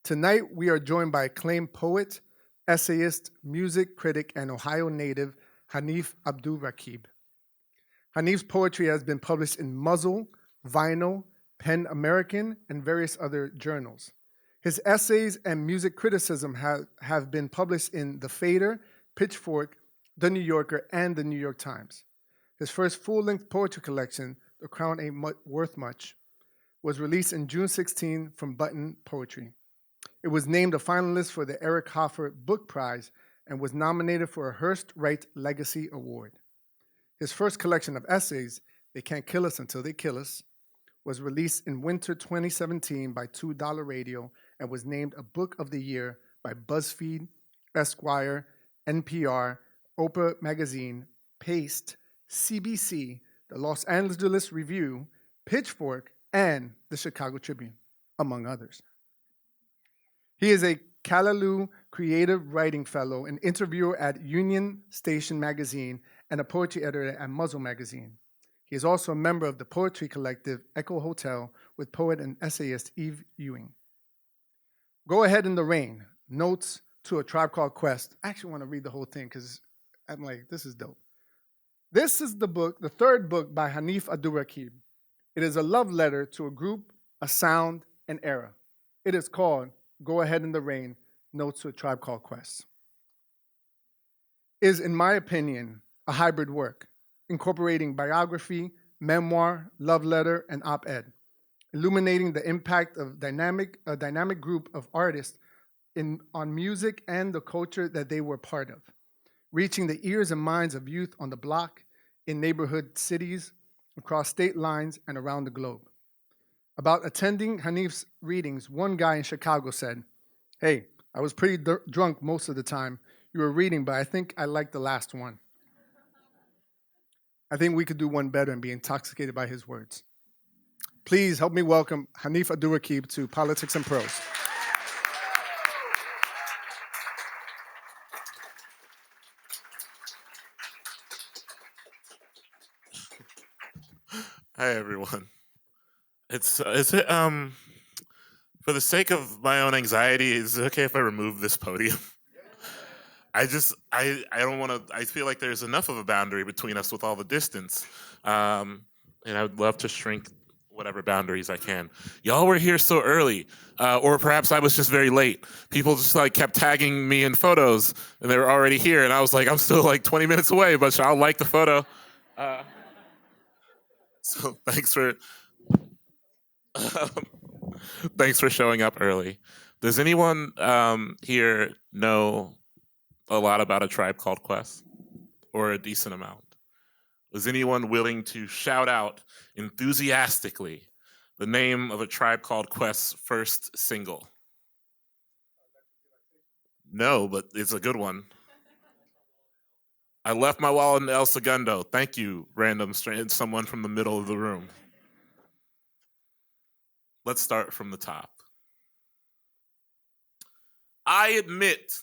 Tonight, we are joined by acclaimed poet, essayist, music critic, and Ohio native Hanif Abdurraqib. Hanif's poetry has been published in Muzzle, Vinyl, Pen American, and various other journals. His essays and music criticism have been published in The Fader, Pitchfork, The New Yorker, and The New York Times. His first full-length poetry collection, The Crown Ain't Worth Much, was released in June 16 from Button Poetry. It was named a finalist for the Eric Hoffer Book Prize and was nominated for a Hearst Wright Legacy Award. His first collection of essays, They Can't Kill Us Until They Kill Us, was released in winter 2017 by $2 Radio and was named a Book of the Year by BuzzFeed, Esquire, NPR, Oprah Magazine, Paste, CBC, the Los Angeles Review, Pitchfork, and the Chicago Tribune, among others. He is a Callaloo Creative Writing Fellow, an interviewer at Union Station Magazine, and a poetry editor at Muzzle Magazine. He is also a member of the poetry collective Echo Hotel with poet and essayist Eve Ewing. Go Ahead in the Rain, Notes to a Tribe Called Quest. I actually want to read the whole thing because I'm like, this is dope. This is the book, the third book by Hanif Abdurraqib. It is a love letter to a group, a sound, an era. It is called Go Ahead in the Rain, Notes to a Tribe Called Quest. Is, in my opinion, a hybrid work, incorporating biography, memoir, love letter, and op-ed, illuminating the impact of a dynamic group of artists on music and the culture that they were part of, reaching the ears and minds of youth on the block, in neighborhood cities, across state lines, and around the globe. About attending Hanif's readings, one guy in Chicago said, "Hey, I was pretty drunk most of the time you were reading, but I think I liked the last one." I think we could do one better and be intoxicated by his words. Please help me welcome Hanif Abdurraqib to Politics and Prose. Hi, everyone. For the sake of my own anxiety, is it okay if I remove this podium? I don't want to, I feel like there's enough of a boundary between us with all the distance. And I would love to shrink whatever boundaries I can. Y'all were here so early, or perhaps I was just very late. People just kept tagging me in photos and they were already here. And I was like, I'm still 20 minutes away, but I'll like the photo. So thanks for showing up early. Does anyone here know a lot about A Tribe Called Quest, or a decent amount? Was anyone willing to shout out enthusiastically the name of A Tribe Called Quest's first single? No, but it's a good one. I left my wallet in El Segundo. Thank you, random someone from the middle of the room. Let's start from the top. I admit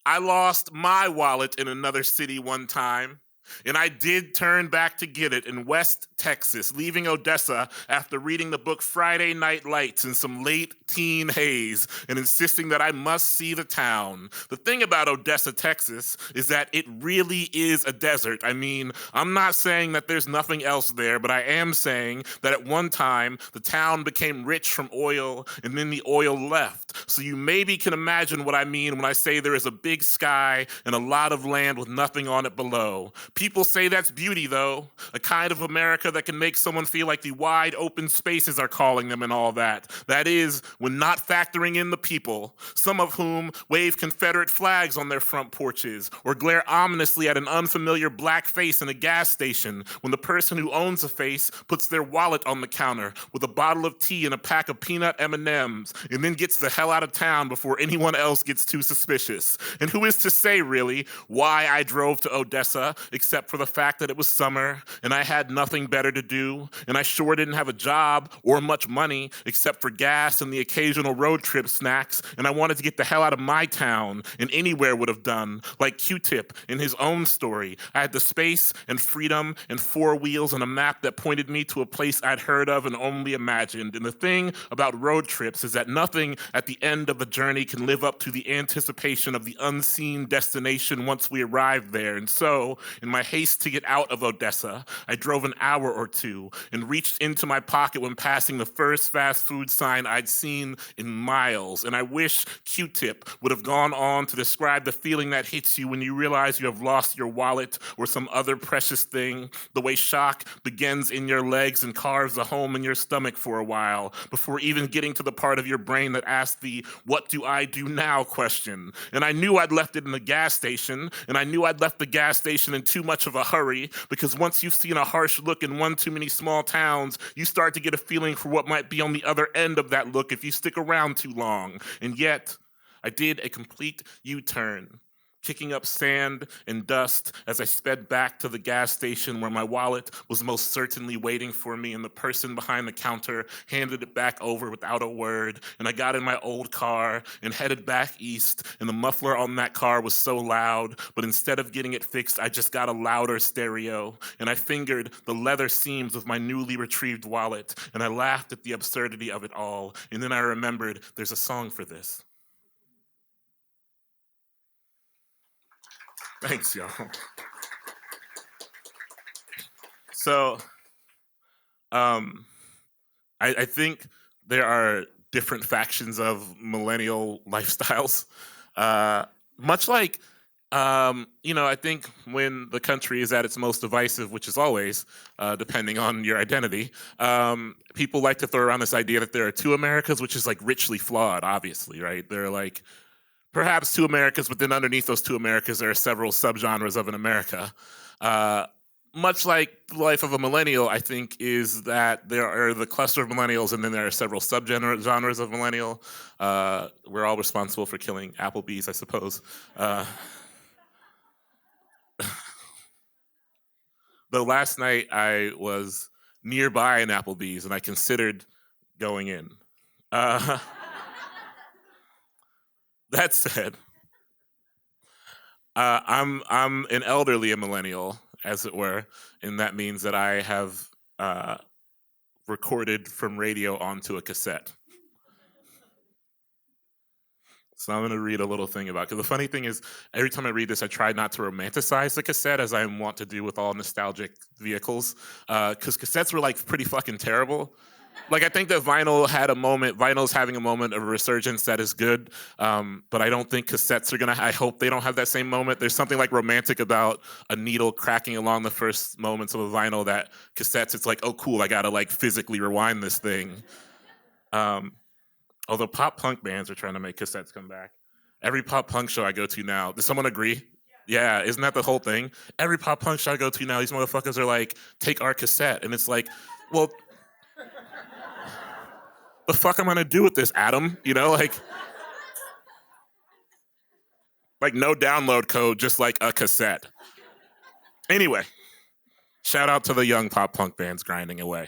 I lost my wallet in another city one time, and I did turn back to get it in West Texas, leaving Odessa after reading the book Friday Night Lights in some late teen haze and insisting that I must see the town. The thing about Odessa, Texas, is that it really is a desert. I mean, I'm not saying that there's nothing else there, but I am saying that at one time, the town became rich from oil, and then the oil left. So you maybe can imagine what I mean when I say there is a big sky and a lot of land with nothing on it below. People say that's beauty, though, a kind of America that can make someone feel like the wide open spaces are calling them and all that. That is, when not factoring in the people, some of whom wave Confederate flags on their front porches or glare ominously at an unfamiliar black face in a gas station when the person who owns the face puts their wallet on the counter with a bottle of tea and a pack of peanut M&Ms and then gets the hell out of town before anyone else gets too suspicious. And who is to say, really, why I drove to Odessa, except for the fact that it was summer and I had nothing better to do, and I sure didn't have a job or much money except for gas and the occasional road trip snacks, and I wanted to get the hell out of my town, and anywhere would have done, like Q-Tip in his own story. I had the space and freedom and 4 wheels and a map that pointed me to a place I'd heard of and only imagined. And the thing about road trips is that nothing at the end of the journey can live up to the anticipation of the unseen destination once we arrive there. And so, in my haste to get out of Odessa, I drove an hour or two and reached into my pocket when passing the first fast food sign I'd seen in miles. And I wish Q-Tip would have gone on to describe the feeling that hits you when you realize you have lost your wallet or some other precious thing, the way shock begins in your legs and carves a home in your stomach for a while, before even getting to the part of your brain that asks the "what do I do now" question. And I knew I'd left it in the gas station, and I knew I'd left the gas station in too much of a hurry, because once you've seen a harsh look in one too many small towns, you start to get a feeling for what might be on the other end of that look if you stick around too long. And yet, I did a complete U-turn, kicking up sand and dust as I sped back to the gas station where my wallet was most certainly waiting for me, and the person behind the counter handed it back over without a word, and I got in my old car and headed back east, and the muffler on that car was so loud, but instead of getting it fixed, I just got a louder stereo, and I fingered the leather seams of my newly retrieved wallet, and I laughed at the absurdity of it all, and then I remembered there's a song for this. Thanks, y'all. So, I think there are different factions of millennial lifestyles. Much like, I think when the country is at its most divisive, which is always, depending on your identity, people like to throw around this idea that there are 2 Americas, which is like richly flawed, obviously, right? There are like perhaps 2 Americas, but then underneath those 2 Americas, there are several subgenres of an America. Much like the life of a millennial, I think, is that there are the cluster of millennials, and then there are several subgenres of millennial. We're all responsible for killing Applebee's, I suppose. Though last night I was nearby an Applebee's, and I considered going in. That said, I'm an elderly millennial, as it were, and that means that I have recorded from radio onto a cassette. So I'm going to read a little thing about it. Because the funny thing is, every time I read this, I try not to romanticize the cassette, as I want to do with all nostalgic vehicles. Because cassettes were like pretty fucking terrible. Like, I think that vinyl's having a moment of resurgence that is good, but I don't think cassettes are I hope they don't have that same moment. There's something like romantic about a needle cracking along the first moments of a vinyl that cassettes, it's like, oh cool, I gotta like physically rewind this thing. Although pop punk bands are trying to make cassettes come back. Every pop punk show I go to now, does someone agree? Yeah, isn't that the whole thing? Every pop punk show I go to now, these motherfuckers are like, take our cassette, and it's like, well, the fuck am I gonna do with this, Adam? Like no download code, just like a cassette. Anyway, shout out to the young pop punk bands grinding away.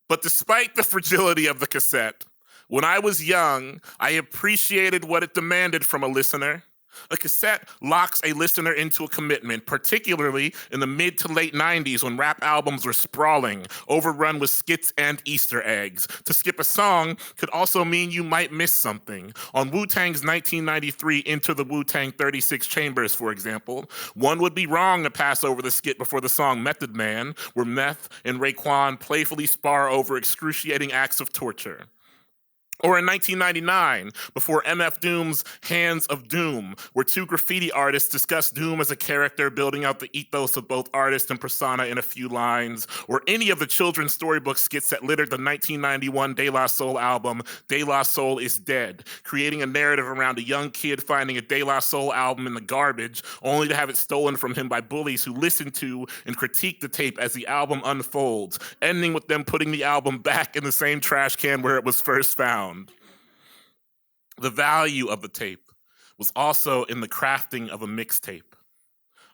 But despite the fragility of the cassette, when I was young, I appreciated what it demanded from a listener. A cassette locks a listener into a commitment, particularly in the mid to late 90s when rap albums were sprawling, overrun with skits and Easter eggs. To skip a song could also mean you might miss something. On Wu-Tang's 1993 Enter the Wu-Tang 36 Chambers, for example, one would be wrong to pass over the skit before the song Method Man, where Meth and Raekwon playfully spar over excruciating acts of torture. Or in 1999, before MF Doom's Hands of Doom, where 2 graffiti artists discuss Doom as a character, building out the ethos of both artist and persona in a few lines. Or any of the children's storybook skits that littered the 1991 De La Soul album, De La Soul is Dead, creating a narrative around a young kid finding a De La Soul album in the garbage, only to have it stolen from him by bullies who listen to and critique the tape as the album unfolds, ending with them putting the album back in the same trash can where it was first found. The value of the tape was also in the crafting of a mixtape.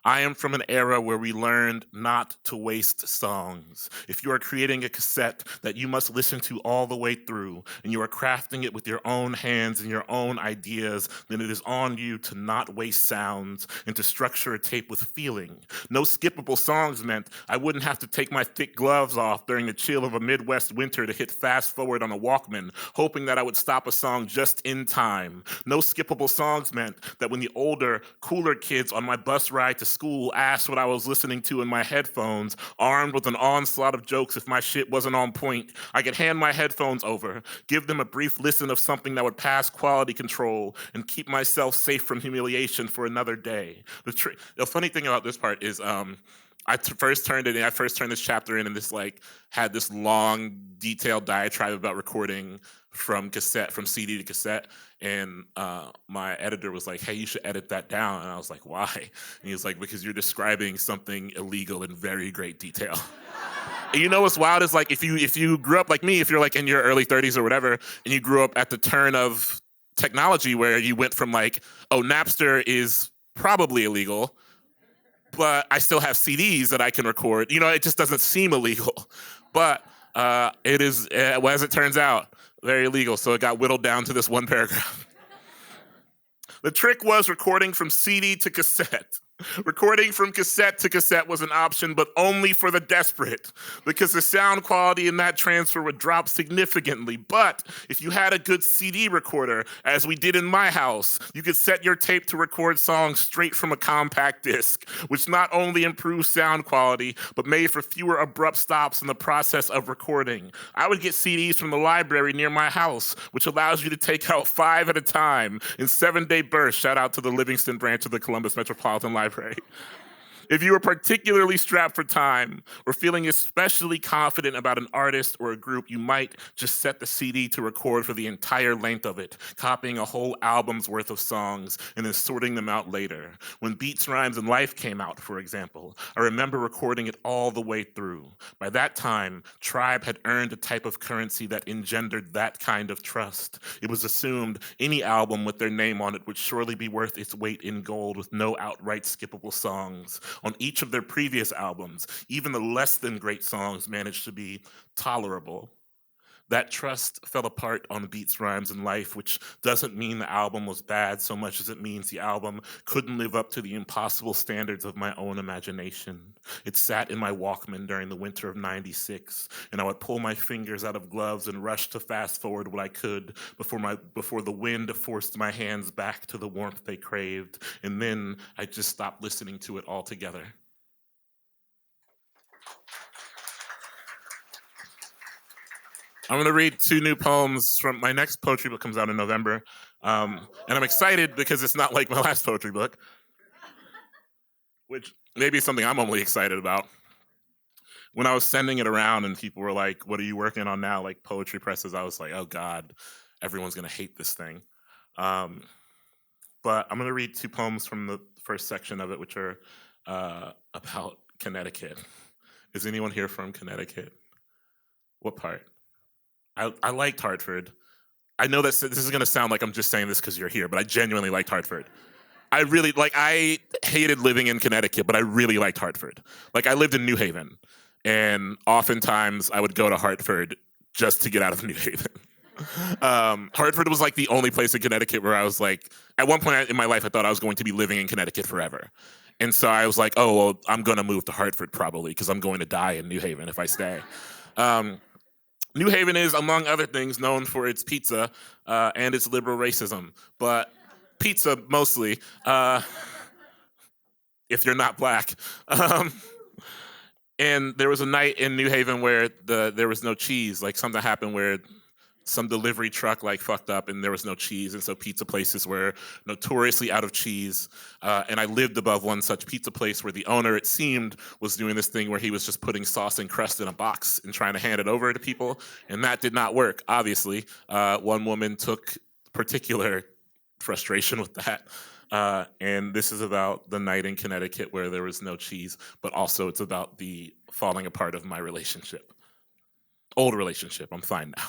I am from an era where we learned not to waste songs. If you are creating a cassette that you must listen to all the way through, and you are crafting it with your own hands and your own ideas, then it is on you to not waste sounds and to structure a tape with feeling. No skippable songs meant I wouldn't have to take my thick gloves off during the chill of a Midwest winter to hit fast forward on a Walkman, hoping that I would stop a song just in time. No skippable songs meant that when the older, cooler kids on my bus ride to school asked what I was listening to in my headphones, armed with an onslaught of jokes if my shit wasn't on point, I could hand my headphones over, give them a brief listen of something that would pass quality control, and keep myself safe from humiliation for another day. The funny thing about this part is I first turned this chapter in, and this had this long, detailed diatribe about recording from CD to cassette, and my editor was like, "Hey, you should edit that down." And I was like, "Why?" And he was like, "Because you're describing something illegal in very great detail." And you know what's wild is if you grew up like me, if you're in your early 30s or whatever, and you grew up at the turn of technology where you went from oh, Napster is probably illegal, but I still have CDs that I can record. It just doesn't seem illegal. But it is, as it turns out, very illegal. So it got whittled down to this one paragraph. The trick was recording from CD to cassette. Recording from cassette to cassette was an option, but only for the desperate, because the sound quality in that transfer would drop significantly. But if you had a good CD recorder, as we did in my house, you could set your tape to record songs straight from a compact disc, which not only improved sound quality, but made for fewer abrupt stops in the process of recording. I would get CDs from the library near my house, which allows you to take out 5 at a time in 7-day bursts. Shout out to the Livingston branch of the Columbus Metropolitan Library. If you were particularly strapped for time or feeling especially confident about an artist or a group, you might just set the CD to record for the entire length of it, copying a whole album's worth of songs and then sorting them out later. When Beats, Rhymes, and Life came out, for example, I remember recording it all the way through. By that time, Tribe had earned a type of currency that engendered that kind of trust. It was assumed any album with their name on it would surely be worth its weight in gold with no outright skippable songs. On each of their previous albums, even the less than great songs managed to be tolerable. That trust fell apart on Beats, Rhymes, and Life, which doesn't mean the album was bad so much as it means the album couldn't live up to the impossible standards of my own imagination. It sat in my Walkman during the winter of '96, and I would pull my fingers out of gloves and rush to fast forward what I could before the wind forced my hands back to the warmth they craved, and then I just stopped listening to it altogether. I'm going to read 2 new poems from my next poetry book. Comes out in November. And I'm excited because it's not like my last poetry book, which maybe is something I'm only excited about. When I was sending it around and people were like, "What are you working on now?" Like poetry presses, I was like, "Oh God, everyone's going to hate this thing." But I'm going to read 2 poems from the first section of it, which are about Connecticut. Is anyone here from Connecticut? What part? I liked Hartford. I know that this is going to sound like I'm just saying this because you're here, but I genuinely liked Hartford. I hated living in Connecticut, but I really liked Hartford. I lived in New Haven, and oftentimes I would go to Hartford just to get out of New Haven. Hartford was the only place in Connecticut where I was at one point in my life, I thought I was going to be living in Connecticut forever. And so I was like, oh, well, I'm going to move to Hartford probably because I'm going to die in New Haven if I stay. New Haven is, among other things, known for its pizza and its liberal racism, but pizza mostly, if you're not black. And there was a night in New Haven where there was no cheese. Something happened where some delivery truck fucked up and there was no cheese, and so pizza places were notoriously out of cheese. And I lived above one such pizza place where the owner, it seemed, was doing this thing where he was just putting sauce and crust in a box and trying to hand it over to people, and that did not work, obviously. One woman took particular frustration with that. And this is about the night in Connecticut where there was no cheese, but also it's about the falling apart of my relationship. Old relationship, I'm fine now.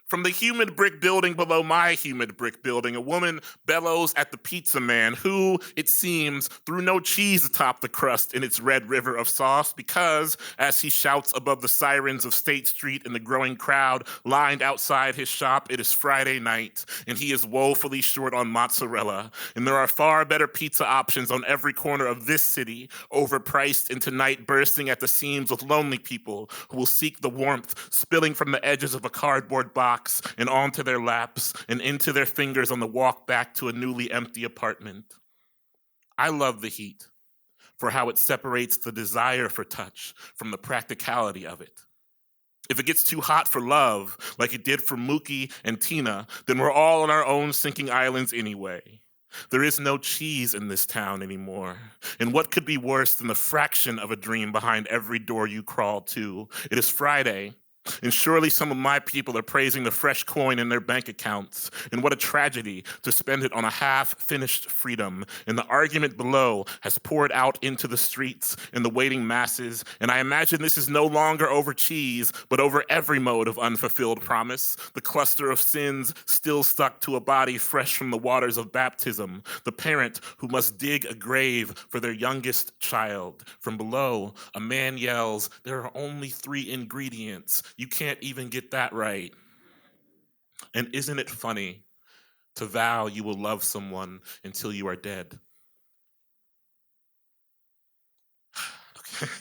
From the humid brick building below my humid brick building, a woman bellows at the pizza man who, it seems, threw no cheese atop the crust in its red river of sauce because, as he shouts above the sirens of State Street and the growing crowd lined outside his shop, it is Friday night, and he is woefully short on mozzarella. And there are far better pizza options on every corner of this city, overpriced and tonight bursting at the seams with lonely people who will seek the warmth spilling from the edges of a cardboard box and onto their laps and into their fingers on the walk back to a newly empty apartment. I love the heat for how it separates the desire for touch from the practicality of it. If it gets too hot for love, like it did for Mookie and Tina, then we're all on our own sinking islands anyway. There is no cheese in this town anymore. And what could be worse than the fraction of a dream behind every door you crawl to? It is Friday, and surely some of my people are praising the fresh coin in their bank accounts. And what a tragedy to spend it on a half-finished freedom. And the argument below has poured out into the streets and the waiting masses. And I imagine this is no longer over cheese, but over every mode of unfulfilled promise. The cluster of sins still stuck to a body fresh from the waters of baptism. The parent who must dig a grave for their youngest child. From below, a man yells, "There are only 3 ingredients. You can't even get that right." And isn't it funny to vow you will love someone until you are dead? Okay.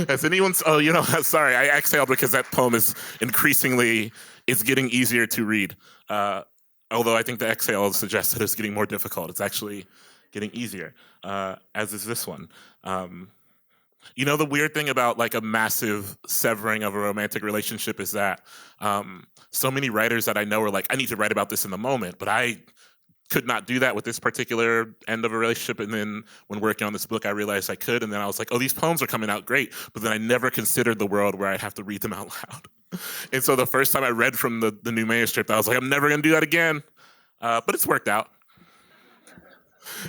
Has anyone, sorry, I exhaled because that poem is it's getting easier to read. Although I think the exhale suggests that it's getting more difficult. It's actually getting easier, as is this one. The weird thing about like a massive severing of a romantic relationship is that so many writers that I know are like, I need to write about this in the moment, but I could not do that with this particular end of a relationship. And then when working on this book, I realized I could. And then I was like, oh, these poems are coming out great. But then I never considered the world where I'd have to read them out loud. And so the first time I read from the new manuscript, I was like, I'm never going to do that again. But it's worked out.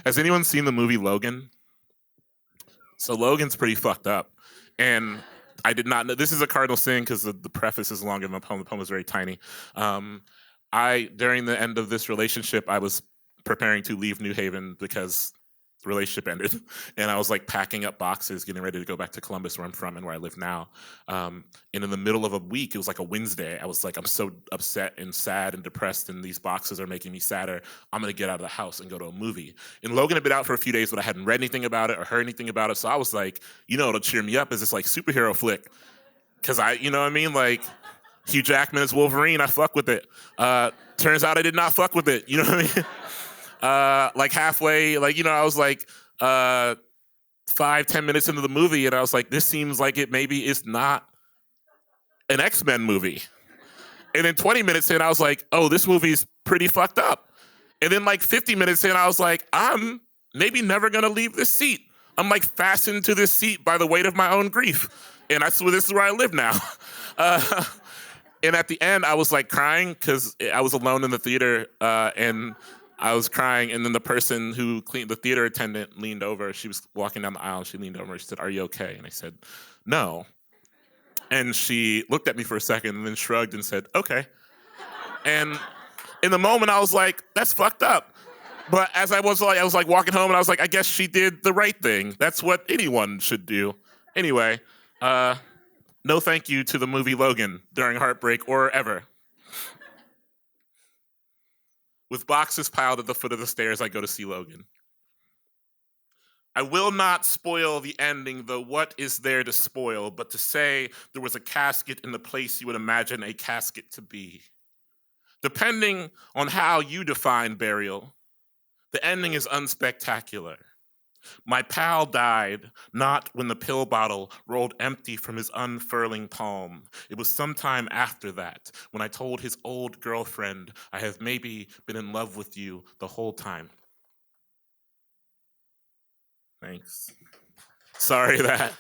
Has anyone seen the movie Logan? So Logan's pretty fucked up. And I did not know, this is a cardinal sin because the preface is longer than the poem. The poem is very tiny. During the end of this relationship, I was preparing to leave New Haven because the relationship ended. And I was like packing up boxes, getting ready to go back to Columbus, where I'm from and where I live now. And in the middle of a week, it was like a Wednesday, I was like, I'm so upset and sad and depressed, and these boxes are making me sadder. I'm going to get out of the house and go to a movie. And Logan had been out for a few days, but I hadn't read anything about it or heard anything about it. So I was like, it'll cheer me up is this like superhero flick. Because like Hugh Jackman is Wolverine, I fuck with it. Turns out I did not fuck with it, you know what I mean? Like halfway, I was like 5-10 minutes into the movie, and I was like, this seems like it maybe is not an X-Men movie. And then 20 minutes in, I was like, oh, this movie's pretty fucked up. And then like 50 minutes in, I was like, I'm maybe never gonna leave this seat. I'm like fastened to this seat by the weight of my own grief. And this is where I live now. And at the end, I was like crying because I was alone in the theater, and I was crying. And then the person who cleaned, the theater attendant, leaned over. She was walking down the aisle. She leaned over. She said, "Are you okay?" And I said, "No." And she looked at me for a second and then shrugged and said, "Okay." And in the moment, I was like, "That's fucked up." But as I was like walking home, and I was like, I guess she did the right thing. That's what anyone should do. Anyway, no thank you to the movie Logan during heartbreak or ever. With boxes piled at the foot of the stairs, I go to see Logan. I will not spoil the ending, though what is there to spoil, but to say there was a casket in the place you would imagine a casket to be. Depending on how you define burial, the ending is unspectacular. My pal died not when the pill bottle rolled empty from his unfurling palm. It was sometime after that, when I told his old girlfriend, I have maybe been in love with you the whole time. Thanks. Sorry that.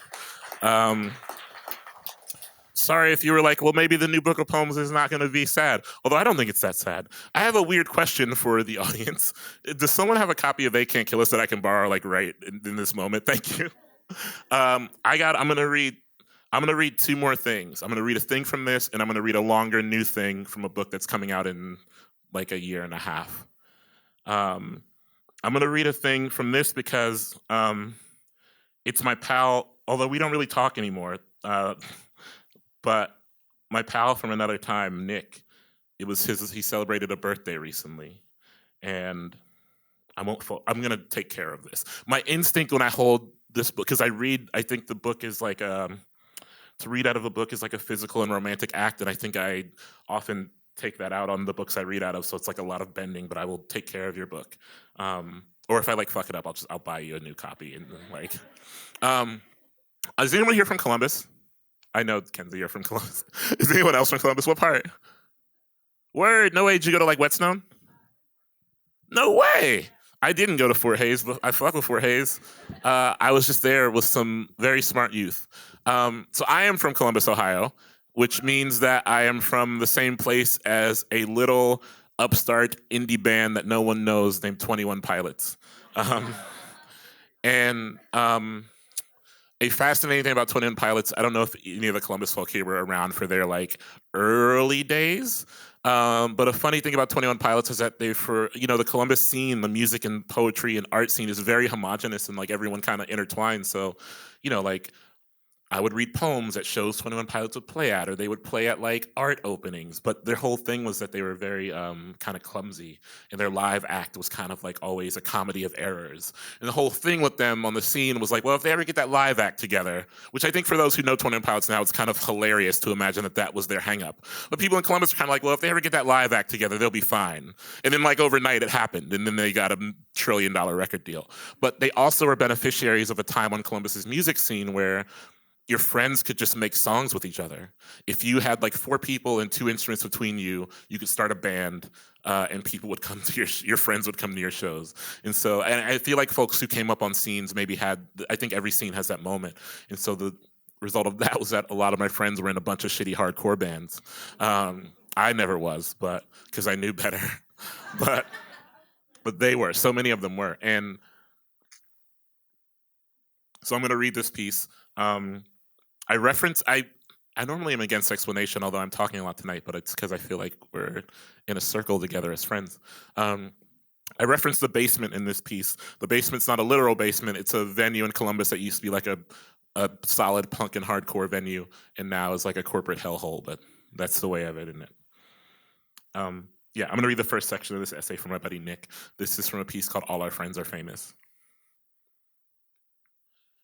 Sorry if you were like, well, maybe the new book of poems is not going to be sad. Although I don't think it's that sad. I have a weird question for the audience. Does someone have a copy of They Can't Kill Us that I can borrow like right in this moment? Thank you. I'm going to read I'm going to read two more things. I'm going to read a thing from this, and I'm going to read a longer new thing from a book that's coming out in like a year and a half. I'm going to read a thing from this because it's my pal, although we don't really talk anymore, but my pal from another time, Nick, he celebrated a birthday recently, and I'm going to take care of this. My instinct when I hold this book, because I think the book is like, to read out of a book is like a physical and romantic act, and I think I often take that out on the books I read out of, so it's like a lot of bending, but I will take care of your book. Or if I like fuck it up, I'll buy you a new copy. And like, is anyone here from Columbus? I know, Kenzie, you're from Columbus. Is anyone else from Columbus? What part? Word, no way. Did you go to like Whetstone? No way. I didn't go to Fort Hayes, but I fuck with Fort Hayes. I was just there with some very smart youth. So I am from Columbus, Ohio, which means that I am from the same place as a little upstart indie band that no one knows named 21 Pilots. A fascinating thing about 21 Pilots, I don't know if any of the Columbus folk here were around for their like early days. But a funny thing about 21 Pilots is that the Columbus scene, the music and poetry and art scene is very homogenous and like everyone kind of intertwined. So, like I would read poems at shows 21 Pilots would play at, or they would play at like art openings. But their whole thing was that they were very kind of clumsy, and their live act was kind of like always a comedy of errors. And the whole thing with them on the scene was like, well, if they ever get that live act together, which I think for those who know 21 Pilots now, it's kind of hilarious to imagine that was their hang up. But people in Columbus are kind of like, well, if they ever get that live act together, they'll be fine. And then like overnight it happened, and then they got a $1 trillion record deal. But they also were beneficiaries of a time on Columbus's music scene where your friends could just make songs with each other. If you had like 4 people and 2 instruments between you, you could start a band, and people would come to your friends would come to your shows. And so, and I feel like folks who came up on scenes maybe I think every scene has that moment. And so the result of that was that a lot of my friends were in a bunch of shitty hardcore bands. I never was, but because I knew better. but they were. So many of them were. And so I'm going to read this piece. I normally am against explanation, although I'm talking a lot tonight, but it's because I feel like we're in a circle together as friends. I reference the basement in this piece. The basement's not a literal basement. It's a venue in Columbus that used to be like a solid punk and hardcore venue, and now is like a corporate hellhole, but that's the way I've written it. I'm going to read the first section of this essay from my buddy Nick. This is from a piece called All Our Friends Are Famous.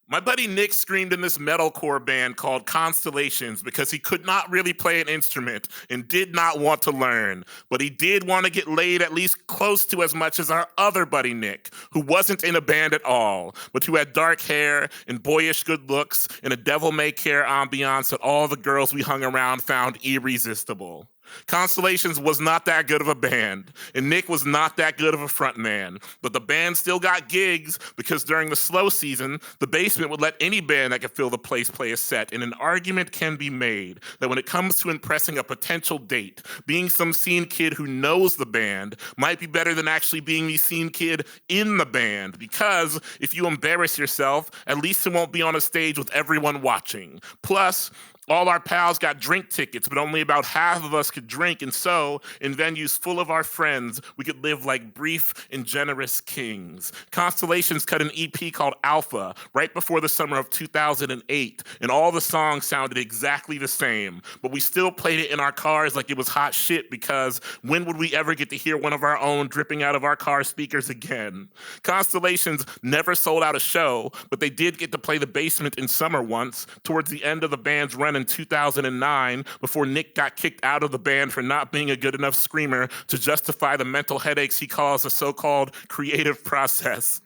My buddy Nick screamed in this metalcore band called Constellations because he could not really play an instrument and did not want to learn, but he did want to get laid at least close to as much as our other buddy Nick, who wasn't in a band at all, but who had dark hair and boyish good looks and a devil-may-care ambiance that all the girls we hung around found irresistible. Constellations was not that good of a band, and Nick was not that good of a frontman, but the band still got gigs because during the slow season, the basement would let any band that could fill the place play a set, and an argument can be made that when it comes to impressing a potential date, being some scene kid who knows the band might be better than actually being the scene kid in the band, because if you embarrass yourself, at least it won't be on a stage with everyone watching. Plus, all our pals got drink tickets, but only about half of us could drink, and so, in venues full of our friends, we could live like brief and generous kings. Constellations cut an EP called Alpha right before the summer of 2008, and all the songs sounded exactly the same, but we still played it in our cars like it was hot shit, because when would we ever get to hear one of our own dripping out of our car speakers again? Constellations never sold out a show, but they did get to play the basement in summer once, towards the end of the band's run in 2009, before Nick got kicked out of the band for not being a good enough screamer to justify the mental headaches he calls a so-called creative process.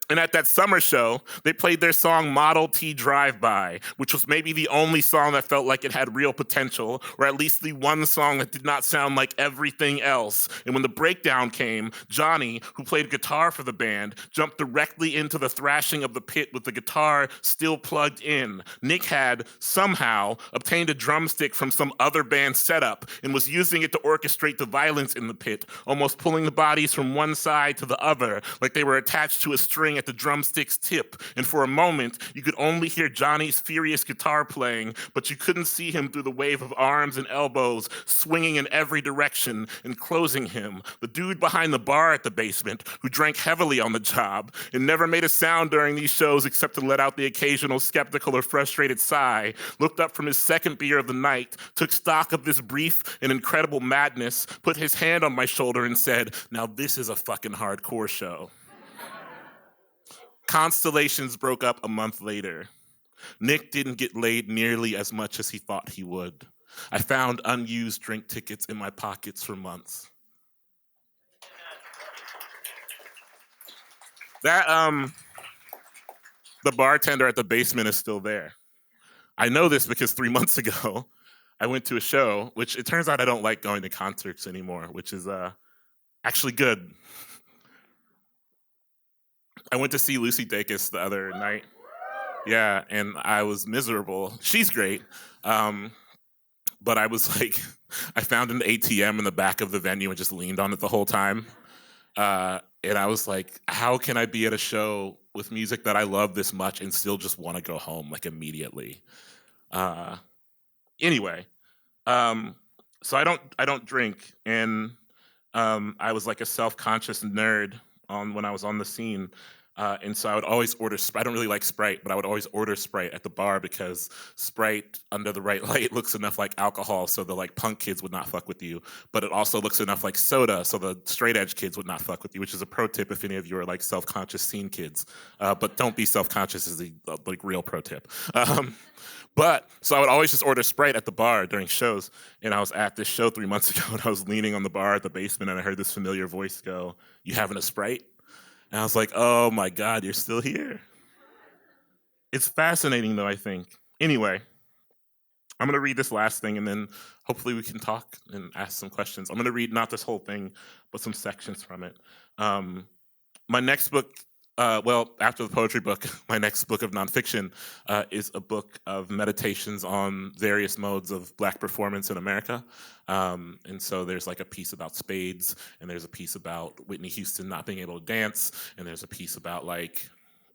And at that summer show, they played their song Model T Drive-By, which was maybe the only song that felt like it had real potential, or at least the one song that did not sound like everything else. And when the breakdown came, Johnny, who played guitar for the band, jumped directly into the thrashing of the pit with the guitar still plugged in. Nick had, somehow, obtained a drumstick from some other band setup and was using it to orchestrate the violence in the pit, almost pulling the bodies from one side to the other, like they were attached to a string playing at the drumstick's tip, and for a moment, you could only hear Johnny's furious guitar playing, but you couldn't see him through the wave of arms and elbows swinging in every direction, enclosing him. The dude behind the bar at the basement, who drank heavily on the job and never made a sound during these shows except to let out the occasional skeptical or frustrated sigh, looked up from his second beer of the night, took stock of this brief and incredible madness, put his hand on my shoulder and said, "Now this is a fucking hardcore show." Constellations broke up a month later. Nick didn't get laid nearly as much as he thought he would. I found unused drink tickets in my pockets for months. The bartender at the basement is still there. I know this because 3 months ago, I went to a show, which it turns out I don't like going to concerts anymore, which is actually good. I went to see Lucy Dacus the other night. Yeah, and I was miserable. She's great. But I was like, I found an ATM in the back of the venue and just leaned on it the whole time. And I was like, how can I be at a show with music that I love this much and still just want to go home like immediately? Anyway, so I don't drink, and I was like a self-conscious nerd when I was on the scene. And so I would always order Sprite. I don't really like Sprite, but I would always order Sprite at the bar because Sprite under the right light looks enough like alcohol so the like punk kids would not fuck with you, but it also looks enough like soda so the straight edge kids would not fuck with you, which is a pro tip if any of you are like self-conscious scene kids. But don't be self-conscious is the like real pro tip. But so I would always just order Sprite at the bar during shows. And I was at this show 3 months ago and I was leaning on the bar at the basement and I heard this familiar voice go, "You having a Sprite?" And I was like, oh my God, you're still here. It's fascinating though, I think. Anyway, I'm gonna read this last thing and then hopefully we can talk and ask some questions. I'm gonna read not this whole thing, but some sections from it. My next book, after the poetry book, my next book of nonfiction is a book of meditations on various modes of Black performance in America. And so there's like a piece about spades, and there's a piece about Whitney Houston not being able to dance, and there's a piece about like,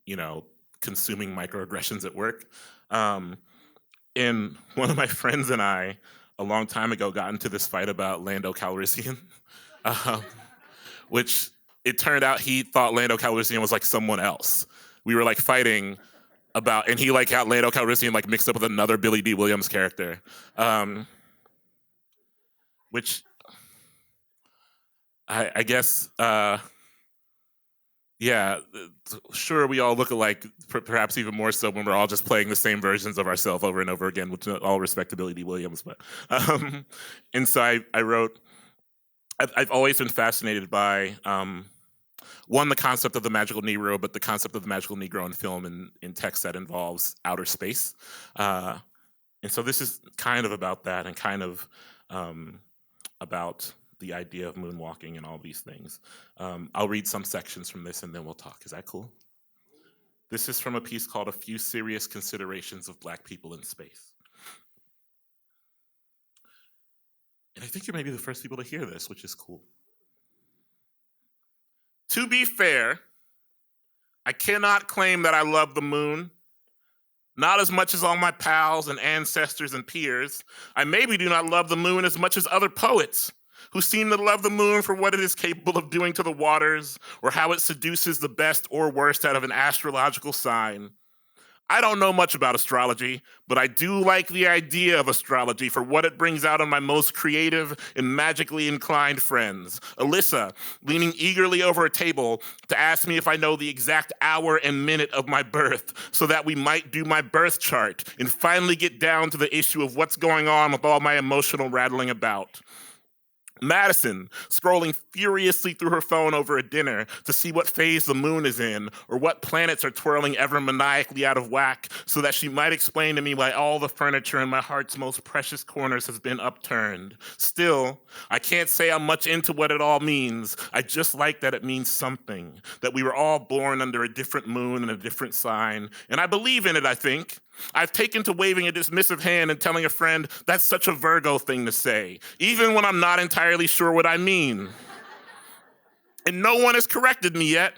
you know, consuming microaggressions at work. And one of my friends and I, a long time ago, got into this fight about Lando Calrissian, which it turned out he thought Lando Calrissian was like someone else. We were like fighting about, and he like got Lando Calrissian like mixed up with another Billy D. Williams character, which I guess, yeah, sure, we all look alike, perhaps even more so when we're all just playing the same versions of ourselves over and over again, with all respect to Billy D. Williams. But and so I wrote, I've always been fascinated by, one, the concept of the magical Negro, but the concept of the magical Negro in film in text that involves outer space. And so this is kind of about that, and kind of about the idea of moonwalking and all these things. I'll read some sections from this and then we'll talk. Is that cool? This is from a piece called "A Few Serious Considerations of Black People in Space." And I think you may be the first people to hear this, which is cool. To be fair, I cannot claim that I love the moon. Not as much as all my pals and ancestors and peers. I maybe do not love the moon as much as other poets who seem to love the moon for what it is capable of doing to the waters, or how it seduces the best or worst out of an astrological sign. I don't know much about astrology, but I do like the idea of astrology for what it brings out in my most creative and magically inclined friends. Alyssa, leaning eagerly over a table to ask me if I know the exact hour and minute of my birth so that we might do my birth chart and finally get down to the issue of what's going on with all my emotional rattling about. Madison, scrolling furiously through her phone over a dinner to see what phase the moon is in or what planets are twirling ever maniacally out of whack so that she might explain to me why all the furniture in my heart's most precious corners has been upturned. Still, I can't say I'm much into what it all means. I just like that it means something, that we were all born under a different moon and a different sign, and I believe in it, I think. I've taken to waving a dismissive hand and telling a friend, that's such a Virgo thing to say, even when I'm not entirely sure what I mean. And no one has corrected me yet.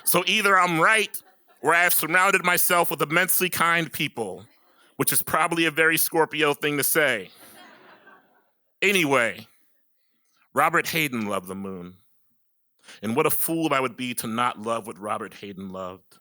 So either I'm right, or I have surrounded myself with immensely kind people, which is probably a very Scorpio thing to say. Anyway, Robert Hayden loved the moon. And what a fool I would be to not love what Robert Hayden loved.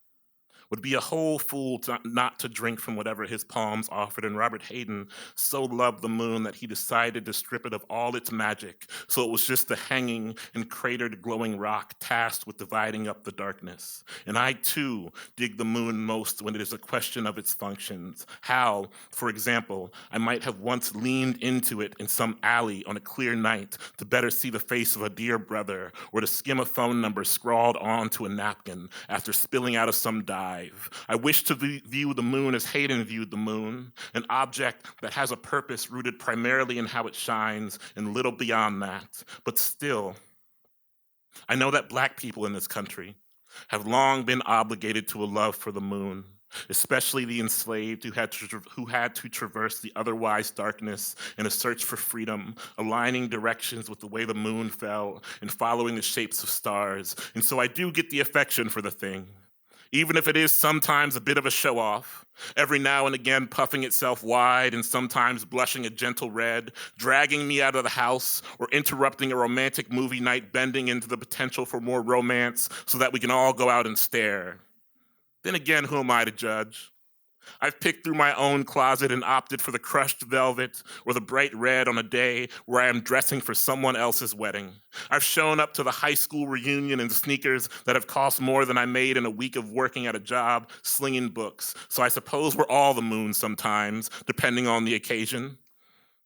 Would be a whole fool not to drink from whatever his palms offered. And Robert Hayden so loved the moon that he decided to strip it of all its magic, so it was just the hanging and cratered glowing rock tasked with dividing up the darkness. And I too dig the moon most when it is a question of its functions. How, for example, I might have once leaned into it in some alley on a clear night to better see the face of a dear brother, or to skim a phone number scrawled onto a napkin after spilling out of some dive. I wish to view the moon as Hayden viewed the moon, an object that has a purpose rooted primarily in how it shines and little beyond that. But still, I know that Black people in this country have long been obligated to a love for the moon, especially the enslaved who had to traverse the otherwise darkness in a search for freedom, aligning directions with the way the moon fell and following the shapes of stars. And so I do get the affection for the thing, even if it is sometimes a bit of a show-off, every now and again puffing itself wide and sometimes blushing a gentle red, dragging me out of the house, or interrupting a romantic movie night, bending into the potential for more romance so that we can all go out and stare. Then again, who am I to judge? I've picked through my own closet and opted for the crushed velvet or the bright red on a day where I am dressing for someone else's wedding. I've shown up to the high school reunion in sneakers that have cost more than I made in a week of working at a job slinging books. So I suppose we're all the moon sometimes, depending on the occasion.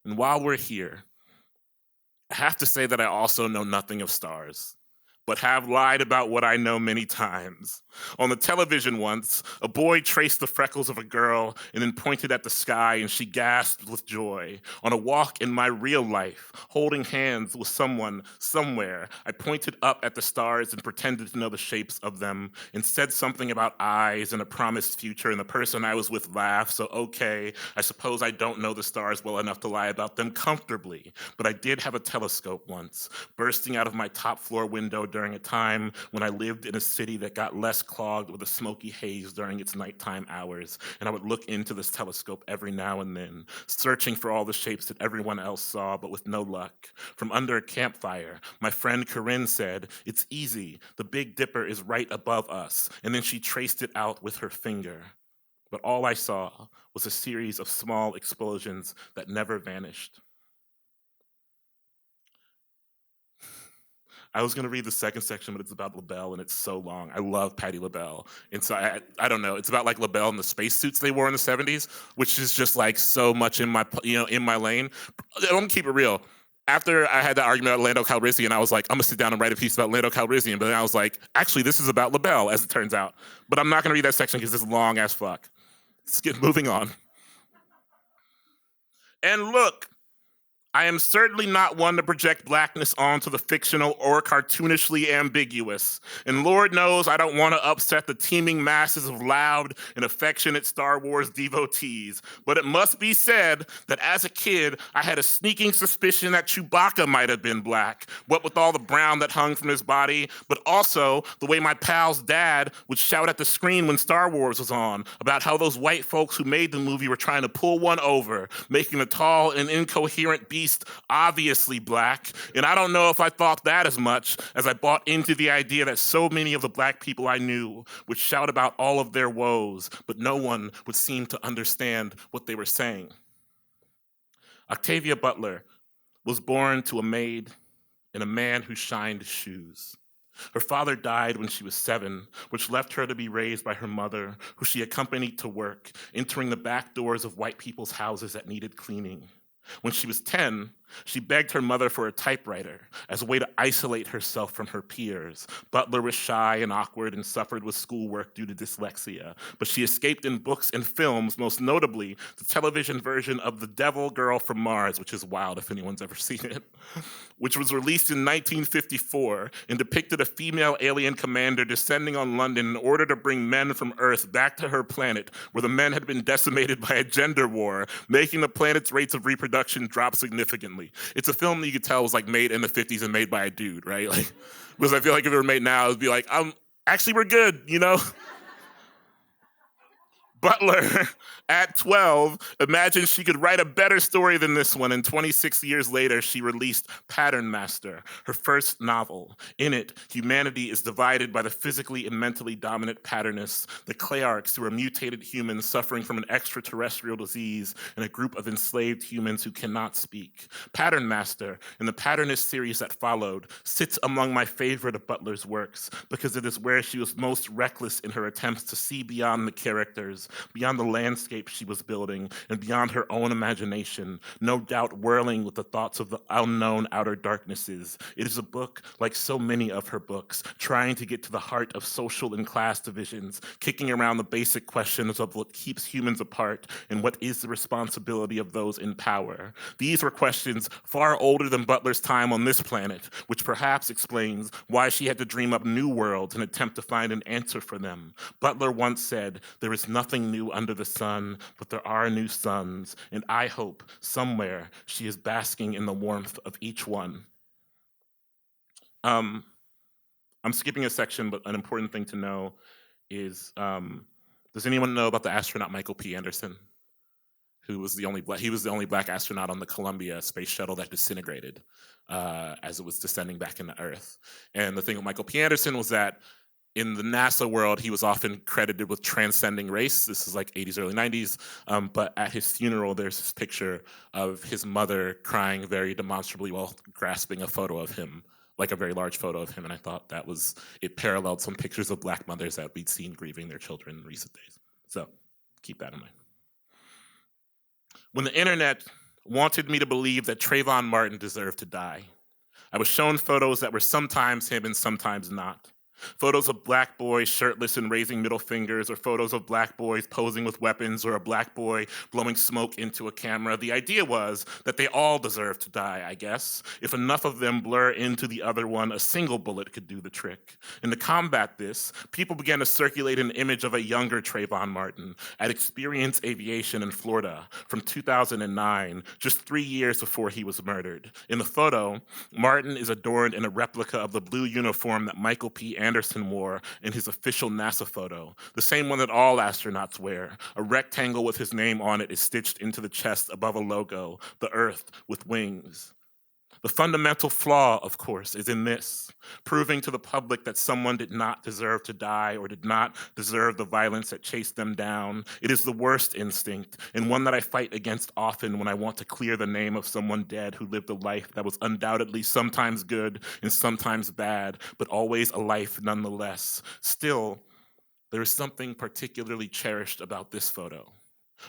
And while we're here, I have to say that I also know nothing of stars, but have lied about what I know many times. On the television once, a boy traced the freckles of a girl and then pointed at the sky, and she gasped with joy. On a walk in my real life, holding hands with someone somewhere, I pointed up at the stars and pretended to know the shapes of them and said something about eyes and a promised future, and the person I was with laughed. So okay, I suppose I don't know the stars well enough to lie about them comfortably, but I did have a telescope once, bursting out of my top floor window during a time when I lived in a city that got less clogged with a smoky haze during its nighttime hours. And I would look into this telescope every now and then, searching for all the shapes that everyone else saw, but with no luck. From under a campfire, my friend Corinne said, "It's easy, the Big Dipper is right above us." And then she traced it out with her finger. But all I saw was a series of small explosions that never vanished. I was going to read the second section, but it's about LaBelle, and it's so long. I love Patti LaBelle. And so I don't know. It's about like LaBelle and the spacesuits they wore in the 70s, which is just like so much in my, in my lane. I'm going to keep it real. After I had that argument about Lando Calrissian, I was like, I'm going to sit down and write a piece about Lando Calrissian. But then I was like, actually, this is about LaBelle, as it turns out. But I'm not going to read that section because it's long as fuck. Let's get moving on. And look, I am certainly not one to project Blackness onto the fictional or cartoonishly ambiguous. And Lord knows I don't want to upset the teeming masses of loud and affectionate Star Wars devotees. But it must be said that as a kid, I had a sneaking suspicion that Chewbacca might have been Black, what with all the brown that hung from his body, but also the way my pal's dad would shout at the screen when Star Wars was on about how those white folks who made the movie were trying to pull one over, making the tall and incoherent beast obviously Black. And I don't know if I thought that as much as I bought into the idea that so many of the Black people I knew would shout about all of their woes, but no one would seem to understand what they were saying. Octavia Butler was born to a maid and a man who shined shoes. Her father died when she was 7, which left her to be raised by her mother, who she accompanied to work, entering the back doors of white people's houses that needed cleaning. When she was 10, she begged her mother for a typewriter as a way to isolate herself from her peers. Butler was shy and awkward and suffered with schoolwork due to dyslexia, but she escaped in books and films, most notably the television version of The Devil Girl from Mars, which is wild if anyone's ever seen it, which was released in 1954 and depicted a female alien commander descending on London in order to bring men from Earth back to her planet, where the men had been decimated by a gender war, making the planet's rates of reproduction drop significantly. It's a film that you could tell was like made in the 50s and made by a dude, right? Like, because I feel like if it were made now, it'd be like, Actually, we're good, you know? Butler, at 12, imagined she could write a better story than this one, and 26 years later, she released Pattern Master, her first novel. In it, humanity is divided by the physically and mentally dominant patternists, the Clayarchs, who are mutated humans suffering from an extraterrestrial disease, and a group of enslaved humans who cannot speak. Pattern Master, in the Patternist series that followed, sits among my favorite of Butler's works, because it is where she was most reckless in her attempts to see beyond the characters, beyond the landscape she was building, and beyond her own imagination, no doubt whirling with the thoughts of the unknown outer darknesses. It is a book, like so many of her books, trying to get to the heart of social and class divisions, kicking around the basic questions of what keeps humans apart and what is the responsibility of those in power. These were questions far older than Butler's time on this planet, which perhaps explains why she had to dream up new worlds and attempt to find an answer for them. Butler once said, "There is nothing new under the sun, but there are new suns, and I hope somewhere she is basking in the warmth of each one." I'm skipping a section, but an important thing to know is, does anyone know about the astronaut Michael P. Anderson? He was the only black astronaut on the Columbia space shuttle that disintegrated as it was descending back into Earth. And the thing with Michael P. Anderson was that in the NASA world, he was often credited with transcending race. This is like 80s, early 90s. But at his funeral, there's this picture of his mother crying very demonstrably while grasping a photo of him, like a very large photo of him. And I thought it paralleled some pictures of black mothers that we'd seen grieving their children in recent days. So keep that in mind. When the internet wanted me to believe that Trayvon Martin deserved to die, I was shown photos that were sometimes him and sometimes not. Photos of black boys shirtless and raising middle fingers, or photos of black boys posing with weapons, or a black boy blowing smoke into a camera. The idea was that they all deserved to die, I guess. If enough of them blur into the other one, a single bullet could do the trick. And to combat this, people began to circulate an image of a younger Trayvon Martin at Experience Aviation in Florida from 2009, just 3 years before he was murdered. In the photo, Martin is adorned in a replica of the blue uniform that Michael P. Anderson wore in his official NASA photo, the same one that all astronauts wear. A rectangle with his name on it is stitched into the chest above a logo, the Earth with wings. The fundamental flaw, of course, is in this, proving to the public that someone did not deserve to die or did not deserve the violence that chased them down. It is the worst instinct, and one that I fight against often when I want to clear the name of someone dead who lived a life that was undoubtedly sometimes good and sometimes bad, but always a life nonetheless. Still, there is something particularly cherished about this photo.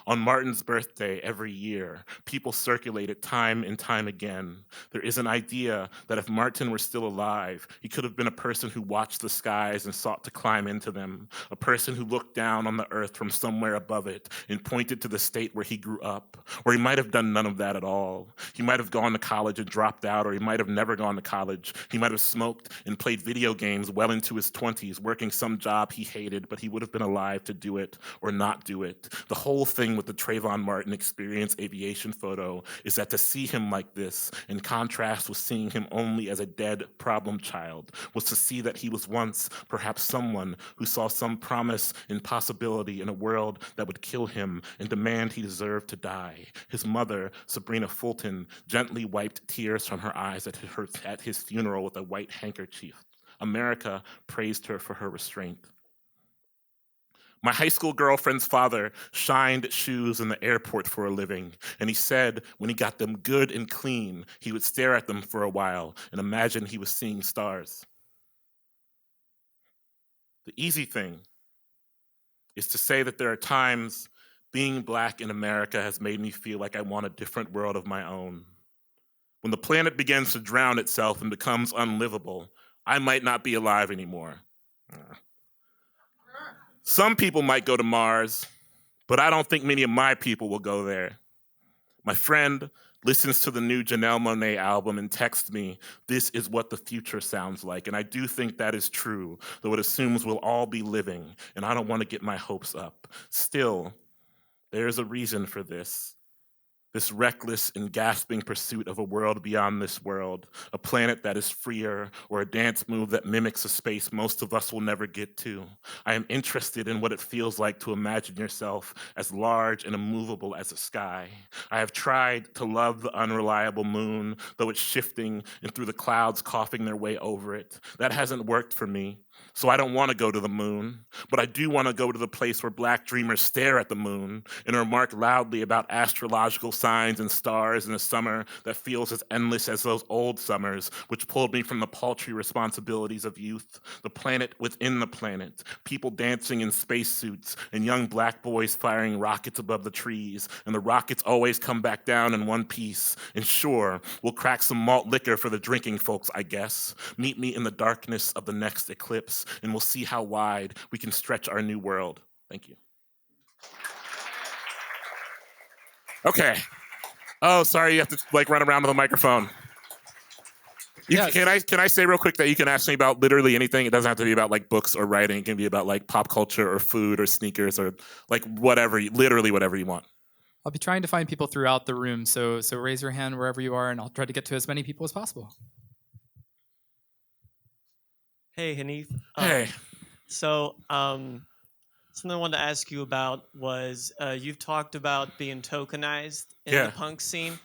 On Martin's birthday every year, people circulate it time and time again. There is an idea that if Martin were still alive, he could have been a person who watched the skies and sought to climb into them, a person who looked down on the earth from somewhere above it and pointed to the state where he grew up. Or he might have done none of that at all. He might have gone to college and dropped out, or he might have never gone to college. He might have smoked and played video games well into his 20s, working some job he hated, but he would have been alive to do it or not do it. The whole thing with the Trayvon Martin Experience Aviation photo is that to see him like this, in contrast with seeing him only as a dead problem child, was to see that he was once perhaps someone who saw some promise and possibility in a world that would kill him and demand he deserved to die. His mother, Sabrina Fulton, gently wiped tears from her eyes at his funeral with a white handkerchief. America praised her for her restraint. My high school girlfriend's father shined shoes in the airport for a living, and he said when he got them good and clean, he would stare at them for a while and imagine he was seeing stars. The easy thing is to say that there are times being Black in America has made me feel like I want a different world of my own. When the planet begins to drown itself and becomes unlivable, I might not be alive anymore. Some people might go to Mars, but I don't think many of my people will go there. My friend listens to the new Janelle Monáe album and texts me, "This is what the future sounds like." And I do think that is true, though it assumes we'll all be living, and I don't want to get my hopes up. Still, there is a reason for this. This reckless and gasping pursuit of a world beyond this world, a planet that is freer, or a dance move that mimics a space most of us will never get to. I am interested in what it feels like to imagine yourself as large and immovable as the sky. I have tried to love the unreliable moon, though it's shifting and through the clouds coughing their way over it. That hasn't worked for me. So I don't want to go to the moon, but I do want to go to the place where Black dreamers stare at the moon and remark loudly about astrological signs and stars in a summer that feels as endless as those old summers, which pulled me from the paltry responsibilities of youth, the planet within the planet, people dancing in spacesuits and young Black boys firing rockets above the trees, and the rockets always come back down in one piece. And sure, we'll crack some malt liquor for the drinking folks, I guess. Meet me in the darkness of the next eclipse, and we'll see how wide we can stretch our new world. Thank you. Okay. Oh, sorry, you have to like run around with a microphone. Can I say real quick that you can ask me about literally anything? It doesn't have to be about like books or writing. It can be about like pop culture or food or sneakers or like whatever, literally whatever you want. I'll be trying to find people throughout the room, so raise your hand wherever you are, and I'll try to get to as many people as possible. Hey, Hanif. Hey. So, something I wanted to ask you about was you've talked about being tokenized in the punk scene,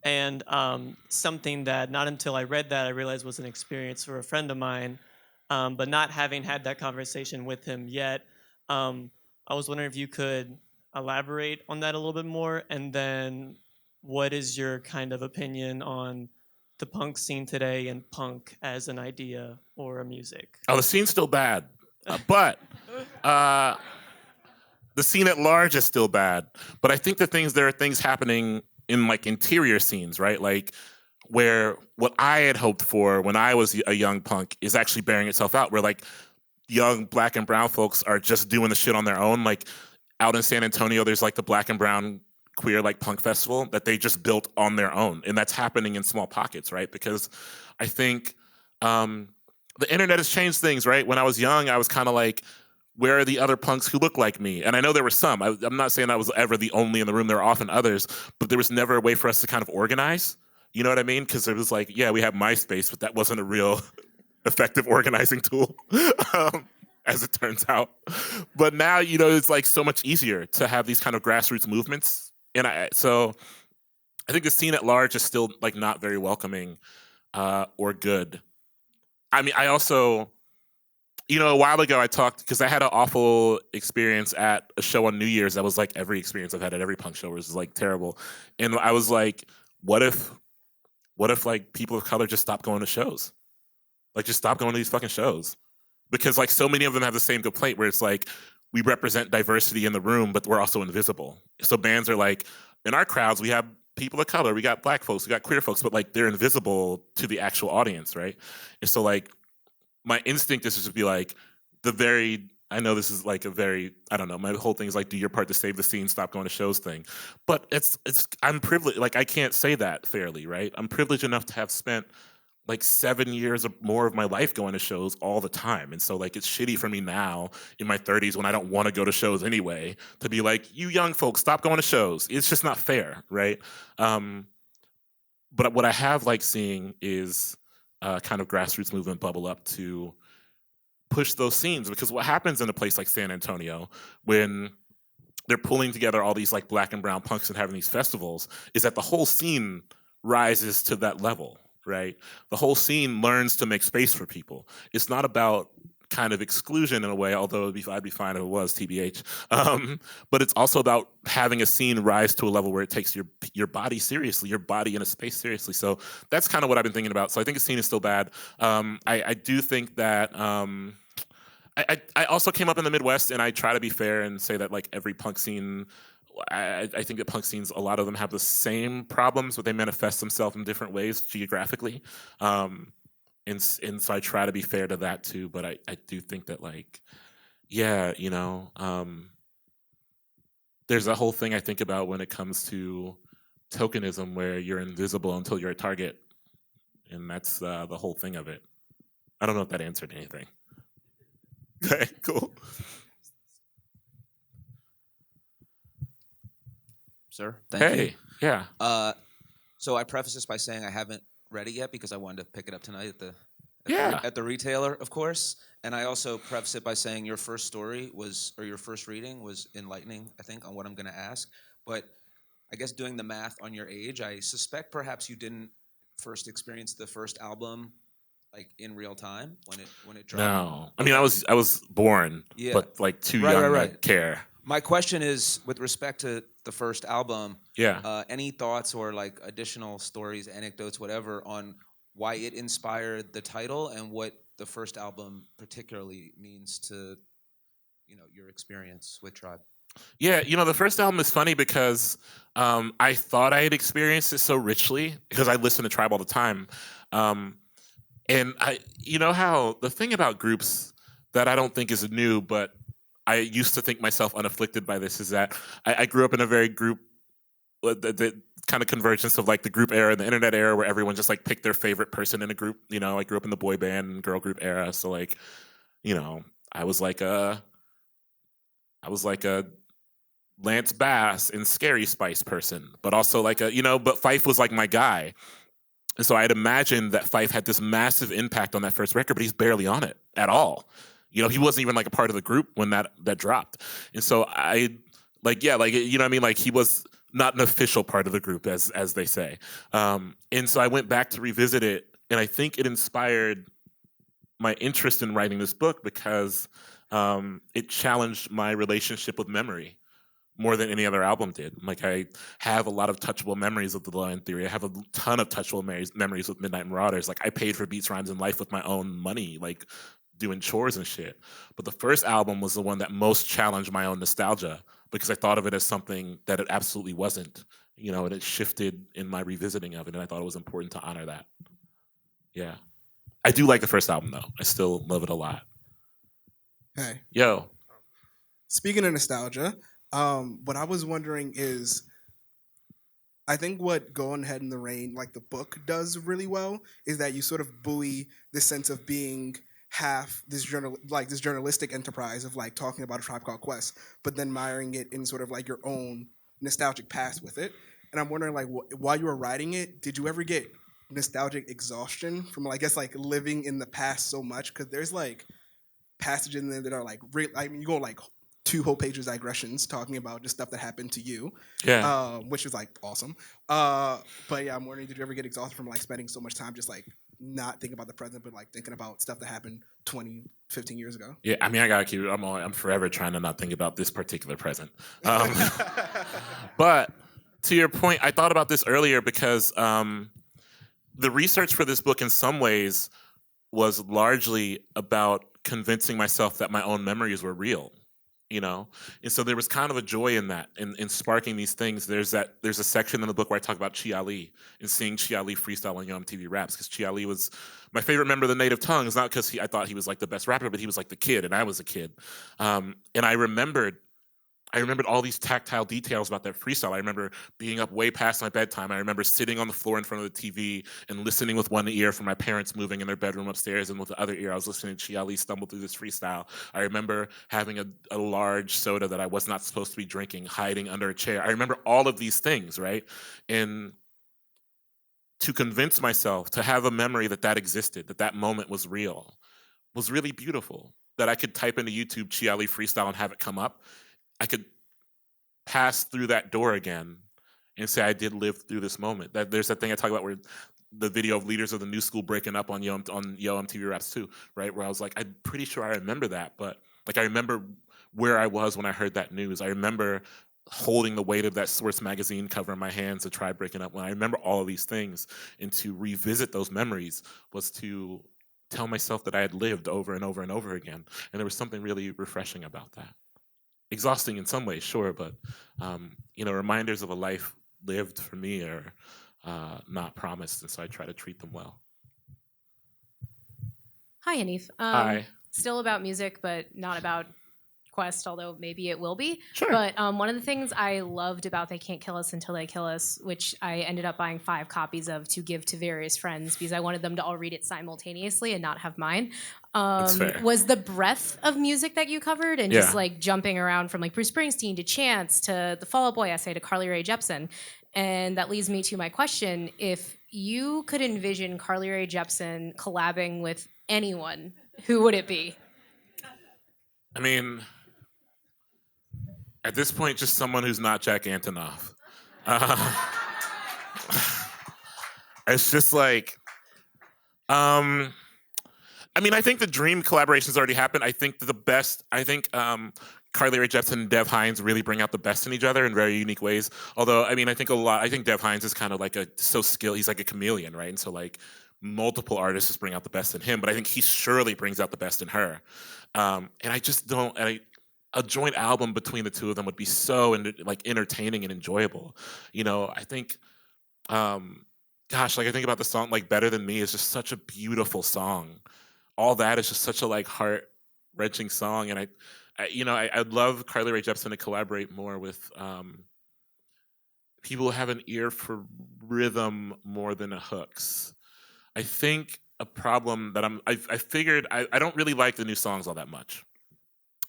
and something that not until I read that I realized was an experience for a friend of mine, but not having had that conversation with him yet. I was wondering if you could elaborate on that a little bit more, and then what is your kind of opinion on the punk scene today and punk as an idea or a music? Oh, the scene's still bad, but the scene at large is still bad. But I think there are things happening in like interior scenes, right? Like where what I had hoped for when I was a young punk is actually bearing itself out, where like young Black and brown folks are just doing the shit on their own. Like out in San Antonio, there's like the Black and Brown queer like punk festival that they just built on their own, and that's happening in small pockets, right? Because I think the internet has changed things, right? When I was young, I was kind of like, where are the other punks who look like me? And I know there were some. I'm not saying I was ever the only in the room. There were often others, but there was never a way for us to kind of organize. You know what I mean? Because it was like, yeah, we have MySpace, but that wasn't a real effective organizing tool. As it turns out. But now, you know, it's like so much easier to have these kind of grassroots movements. And so I think the scene at large is still like not very welcoming or good. I mean, I also, you know, a while ago I talked, because I had an awful experience at a show on New Year's that was like every experience I've had at every punk show was like terrible. And I was like, what if like people of color just stop going to shows? Like just stop going to these fucking shows. Because like so many of them have the same complaint where it's like, we represent diversity in the room, but we're also invisible. So bands are like, in our crowds, we have people of color, we got Black folks, we got queer folks, but like they're invisible to the actual audience, right? And so like, my instinct is to be like, I know this is like a very, I don't know, my whole thing is like, do your part to save the scene, stop going to shows thing. But I'm privileged, like I can't say that fairly, right? I'm privileged enough to have spent like 7 years or more of my life going to shows all the time. And so like it's shitty for me now in my 30s when I don't want to go to shows anyway to be like, you young folks, stop going to shows. It's just not fair, right? But what I have like seeing is kind of grassroots movement bubble up to push those scenes, because what happens in a place like San Antonio when they're pulling together all these like Black and brown punks and having these festivals is that the whole scene rises to that level. Right? The whole scene learns to make space for people. It's not about kind of exclusion in a way, although I'd be fine if it was, TBH. But it's also about having a scene rise to a level where it takes your body seriously, your body in a space seriously. So that's kind of what I've been thinking about. So I think the scene is still bad. I do think that I also came up in the Midwest, and I try to be fair and say that like every punk scene, I think that punk scenes, a lot of them have the same problems, but they manifest themselves in different ways geographically. And so I try to be fair to that too, but I do think that like, yeah, you know, there's a whole thing I think about when it comes to tokenism where you're invisible until you're a target. And that's the whole thing of it. I don't know if that answered anything. Okay, cool. sir. Thank you. Hey, yeah. So I preface this by saying I haven't read it yet because I wanted to pick it up tonight Yeah. at the retailer, of course. And I also preface it by saying your first story or your first reading was enlightening, I think, on what I'm going to ask. But I guess doing the math on your age, I suspect perhaps you didn't first experience the first album like in real time when it dropped. No, I mean I was born, Yeah. but like too Right, young right. to care. My question is, with respect to the first album, Yeah. any thoughts or like additional stories, anecdotes, whatever, on why it inspired the title and what the first album particularly means to, your experience with Tribe? Yeah, the first album is funny because I thought I had experienced it so richly because I listen to Tribe all the time. And how the thing about groups that I don't think is new, but I used to think myself unafflicted by this, is that I grew up in a very group, the kind of convergence of like the group era and the internet era where everyone just like picked their favorite person in a group. I grew up in the boy band and girl group era. So like, I was like a Lance Bass and Scary Spice person, but also like but Fife was like my guy. And so I had imagined that Fife had this massive impact on that first record, but he's barely on it at all. He wasn't even like a part of the group when that dropped. And so I like, yeah, like, what I mean? Like he was not an official part of the group as they say. And so I went back to revisit it, and I think it inspired my interest in writing this book because it challenged my relationship with memory more than any other album did. Like I have a lot of touchable memories of The Line Theory. I have a ton of touchable memories with Midnight Marauders. Like I paid for Beats, Rhymes, and Life with my own money, like doing chores and shit. But the first album was the one that most challenged my own nostalgia because I thought of it as something that it absolutely wasn't, and it shifted in my revisiting of it. And I thought it was important to honor that. Yeah. I do like the first album though. I still love it a lot. Hey. Yo. Speaking of nostalgia, what I was wondering is, I think what Going Ahead in the Rain, like the book, does really well is that you sort of buoy this sense of being half this journalistic enterprise of like talking about a Tribe Called Quest, but then miring it in sort of like your own nostalgic past with it. And I'm wondering, like, while you were writing it, did you ever get nostalgic exhaustion from, I guess, like living in the past so much? Because there's like passages in there that are like, you go like 2 whole pages digressions talking about just stuff that happened to you, which is like awesome. But yeah, I'm wondering, did you ever get exhausted from like spending so much time just like not thinking about the present, but like thinking about stuff that happened 20, 15 years ago? Yeah, I mean, I gotta keep. I'm forever trying to not think about this particular present. But to your point, I thought about this earlier because the research for this book, in some ways, was largely about convincing myself that my own memories were real. And so there was kind of a joy in that, in sparking these things. There's a section in the book where I talk about Chi Ali and seeing Chi Ali freestyle on Yo MTV Raps, because Chi Ali was my favorite member of the Native Tongues, not because I thought he was like the best rapper, but he was like the kid, and I was a kid. And I remembered all these tactile details about that freestyle. I remember being up way past my bedtime. I remember sitting on the floor in front of the TV and listening with one ear for my parents moving in their bedroom upstairs, and with the other ear I was listening to Chi Ali stumble through this freestyle. I remember having a large soda that I was not supposed to be drinking, hiding under a chair. I remember all of these things, right? And to convince myself, to have a memory that existed, that moment was real, was really beautiful. That I could type into YouTube Chi Ali freestyle and have it come up. I could pass through that door again and say I did live through this moment. That there's that thing I talk about where the video of leaders of the new school breaking up on Yo MTV Raps too, right? Where I was like, I'm pretty sure I remember that, but like I remember where I was when I heard that news. I remember holding the weight of that Source magazine cover in my hands to try breaking up. When I remember all of these things, and to revisit those memories was to tell myself that I had lived over and over and over again. And there was something really refreshing about that. Exhausting in some ways, sure, but reminders of a life lived for me are not promised, and so I try to treat them well. Hi, Hanif. Hi. Still about music, but not about quest, although maybe it will be. Sure. But one of the things I loved about They Can't Kill Us Until They Kill Us, which I ended up buying 5 copies of to give to various friends because I wanted them to all read it simultaneously and not have mine, was the breadth of music that you covered and just like jumping around from like Bruce Springsteen to Chance to the Fall Out Boy essay to Carly Rae Jepsen. And that leads me to my question. If you could envision Carly Rae Jepsen collabing with anyone, who would it be? I mean, at this point, just someone who's not Jack Antonoff. It's just like, I mean, I think the dream collaborations already happened. I think Carly Rae Jepsen and Dev Hynes really bring out the best in each other in very unique ways. Although, I mean, I think Dev Hynes is kind of like so skilled. He's like a chameleon, right? And so like multiple artists just bring out the best in him, but I think he surely brings out the best in her. And I just don't, a joint album between the two of them would be so like entertaining and enjoyable. You know, I think, gosh, like I think about the song like Better Than Me is just such a beautiful song. All that is just such a like heart-wrenching song. And I'd love Carly Rae Jepsen to collaborate more with people who have an ear for rhythm more than hooks. I think a problem that I figured I don't really like the new songs all that much.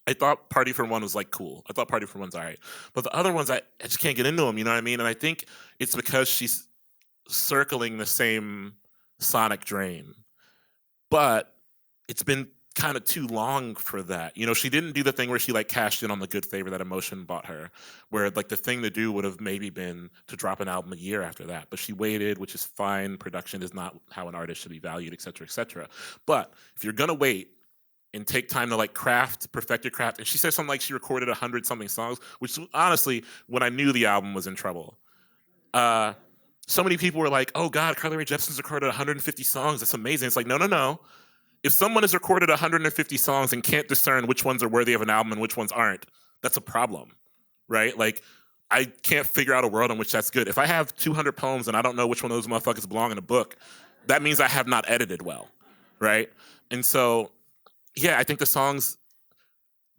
I thought Party for One was like cool. I thought Party for One's all right. But the other ones, I just can't get into them, you know what I mean? And I think it's because she's circling the same sonic drain. But it's been kind of too long for that. You know, she didn't do the thing where she like cashed in on the good favor that Emotion bought her, where like the thing to do would have maybe been to drop an album a year after that. But she waited, which is fine. Production is not how an artist should be valued, et cetera, et cetera. But if you're gonna wait and take time to like perfect your craft, and she said something like she recorded 100-something songs, which honestly, when I knew the album was in trouble, so many people were like, "Oh God, Carly Rae Jepsen's recorded 150 songs. That's amazing." It's like, no. If someone has recorded 150 songs and can't discern which ones are worthy of an album and which ones aren't, that's a problem, right? Like, I can't figure out a world in which that's good. If I have 200 poems and I don't know which one of those motherfuckers belong in a book, that means I have not edited well, right? And so, yeah, I think the songs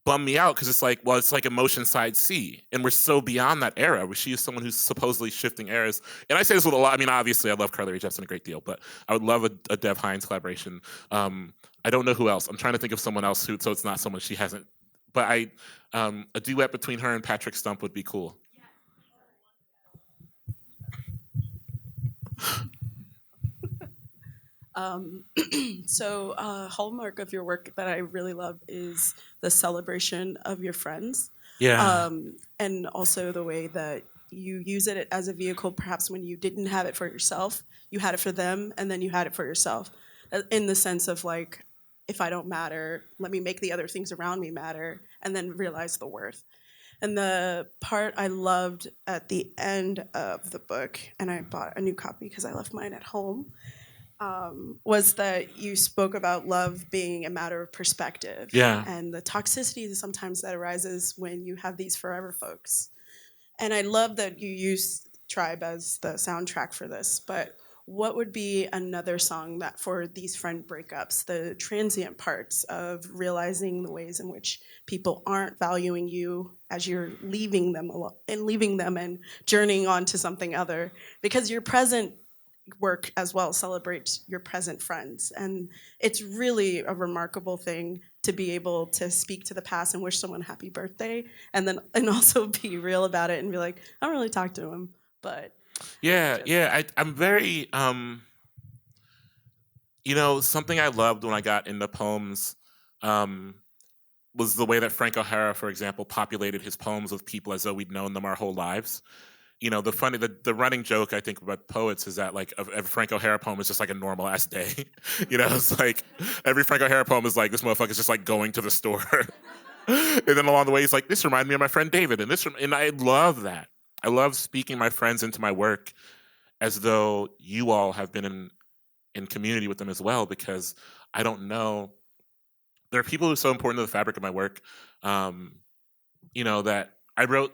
bum me out because it's like Emotion Side C, and we're so beyond that era where she is someone who's supposedly shifting eras. And I say this with a lot. I mean, obviously, I love Carly Rae Jepsen a great deal, but I would love a Dev Hynes collaboration. I don't know who else. I'm trying to think of someone else so it's not someone she hasn't. But a duet between her and Patrick Stump would be cool. So a hallmark of your work that I really love is the celebration of your friends. Yeah. And also the way that you use it as a vehicle, perhaps when you didn't have it for yourself, you had it for them, and then you had it for yourself. In the sense of like, if I don't matter, let me make the other things around me matter, and then realize the worth. And the part I loved at the end of the book, and I bought a new copy because I left mine at home, was that you spoke about love being a matter of perspective. Yeah. And the toxicity sometimes that arises when you have these forever folks. And I love that you use Tribe as the soundtrack for this, but what would be another song that for these friend breakups, the transient parts of realizing the ways in which people aren't valuing you as you're leaving them and journeying on to something other, because your present work as well celebrates your present friends, and it's really a remarkable thing to be able to speak to the past and wish someone happy birthday, and also be real about it and be like, I don't really talk to him, but I'm very something I loved when I got into poems was the way that Frank O'Hara, for example, populated his poems with people as though we'd known them our whole lives. You know, the running joke I think about poets is that like a Frank O'Hara poem is just like a normal ass day. You know, it's like every Frank O'Hara poem is like this motherfucker's just like going to the store, and then along the way he's like, this reminded me of my friend David, and I love that. I love speaking my friends into my work as though you all have been in community with them as well, because I don't know. There are people who are so important to the fabric of my work, that I wrote.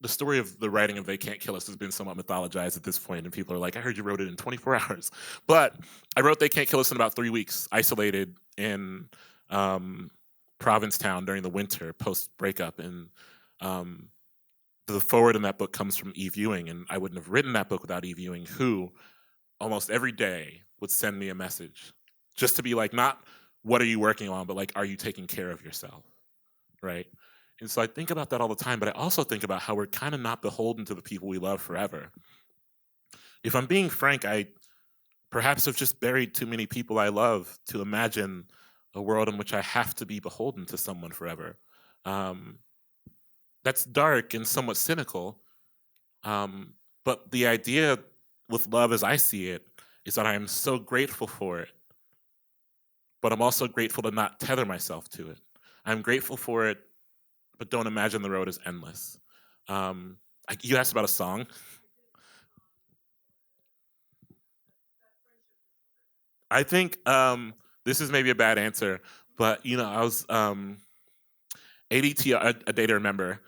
The story of the writing of They Can't Kill Us has been somewhat mythologized at this point, and people are like, I heard you wrote it in 24 hours. But I wrote They Can't Kill Us in about 3 weeks, isolated in Provincetown during the winter post breakup, and the forward in that book comes from Eve Ewing, and I wouldn't have written that book without Eve Ewing, who almost every day would send me a message just to be like, not what are you working on, but like, are you taking care of yourself, right? And so I think about that all the time, but I also think about how we're kind of not beholden to the people we love forever. If I'm being frank, I perhaps have just buried too many people I love to imagine a world in which I have to be beholden to someone forever. That's dark and somewhat cynical, but the idea with love as I see it is that I am so grateful for it, but I'm also grateful to not tether myself to it. I'm grateful for it, but don't imagine the road is endless. You asked about a song. I think this is maybe a bad answer, but I was ADT, a day to remember.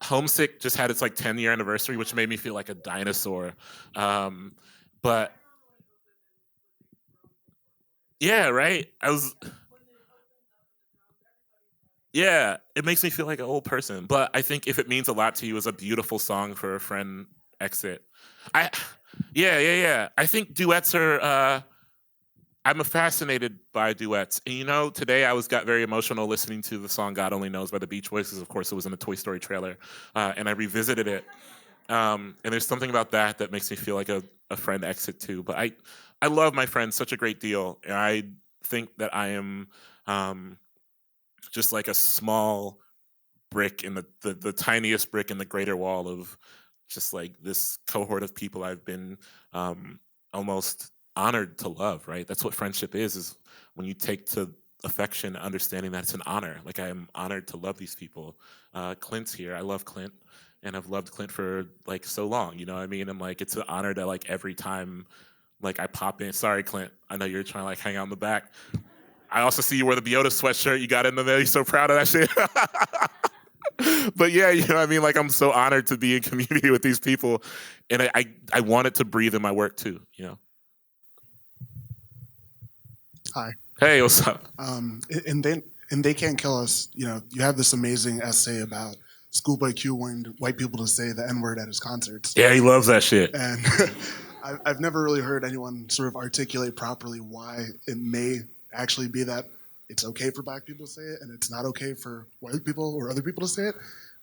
Homesick just had its like 10-year anniversary, which made me feel like a dinosaur. But yeah, right. Yeah, it makes me feel like an old person. But I think If It Means a Lot to You is a beautiful song for a friend exit. Yeah. I think duets are. I'm fascinated by duets. And today I got very emotional listening to the song God Only Knows by the Beach Boys, because of course it was in a Toy Story trailer. And I revisited it. And there's something about that makes me feel like a friend exit too. But I love my friends such a great deal. And I think that I am just like a small brick in the tiniest brick in the greater wall of just like this cohort of people I've been almost honored to love, right? That's what friendship is when you take to affection, understanding that it's an honor. Like, I am honored to love these people. Clint's here. I love Clint, and I've loved Clint for like so long, you know what I mean? And like, it's an honor to like every time like I pop in. Sorry, Clint, I know you're trying to like hang out in the back. I also see you wear the Biota sweatshirt. You got in there. You're so proud of that shit. But yeah, you know what I mean? Like, I'm so honored to be in community with these people, and I want it to breathe in my work too, Hi. Hey, what's up? And They Can't Kill Us, you have this amazing essay about Schoolboy Q wanting white people to say the N-word at his concerts. Yeah, he loves that shit. And I've never really heard anyone sort of articulate properly why it may actually be that it's okay for black people to say it and it's not okay for white people or other people to say it.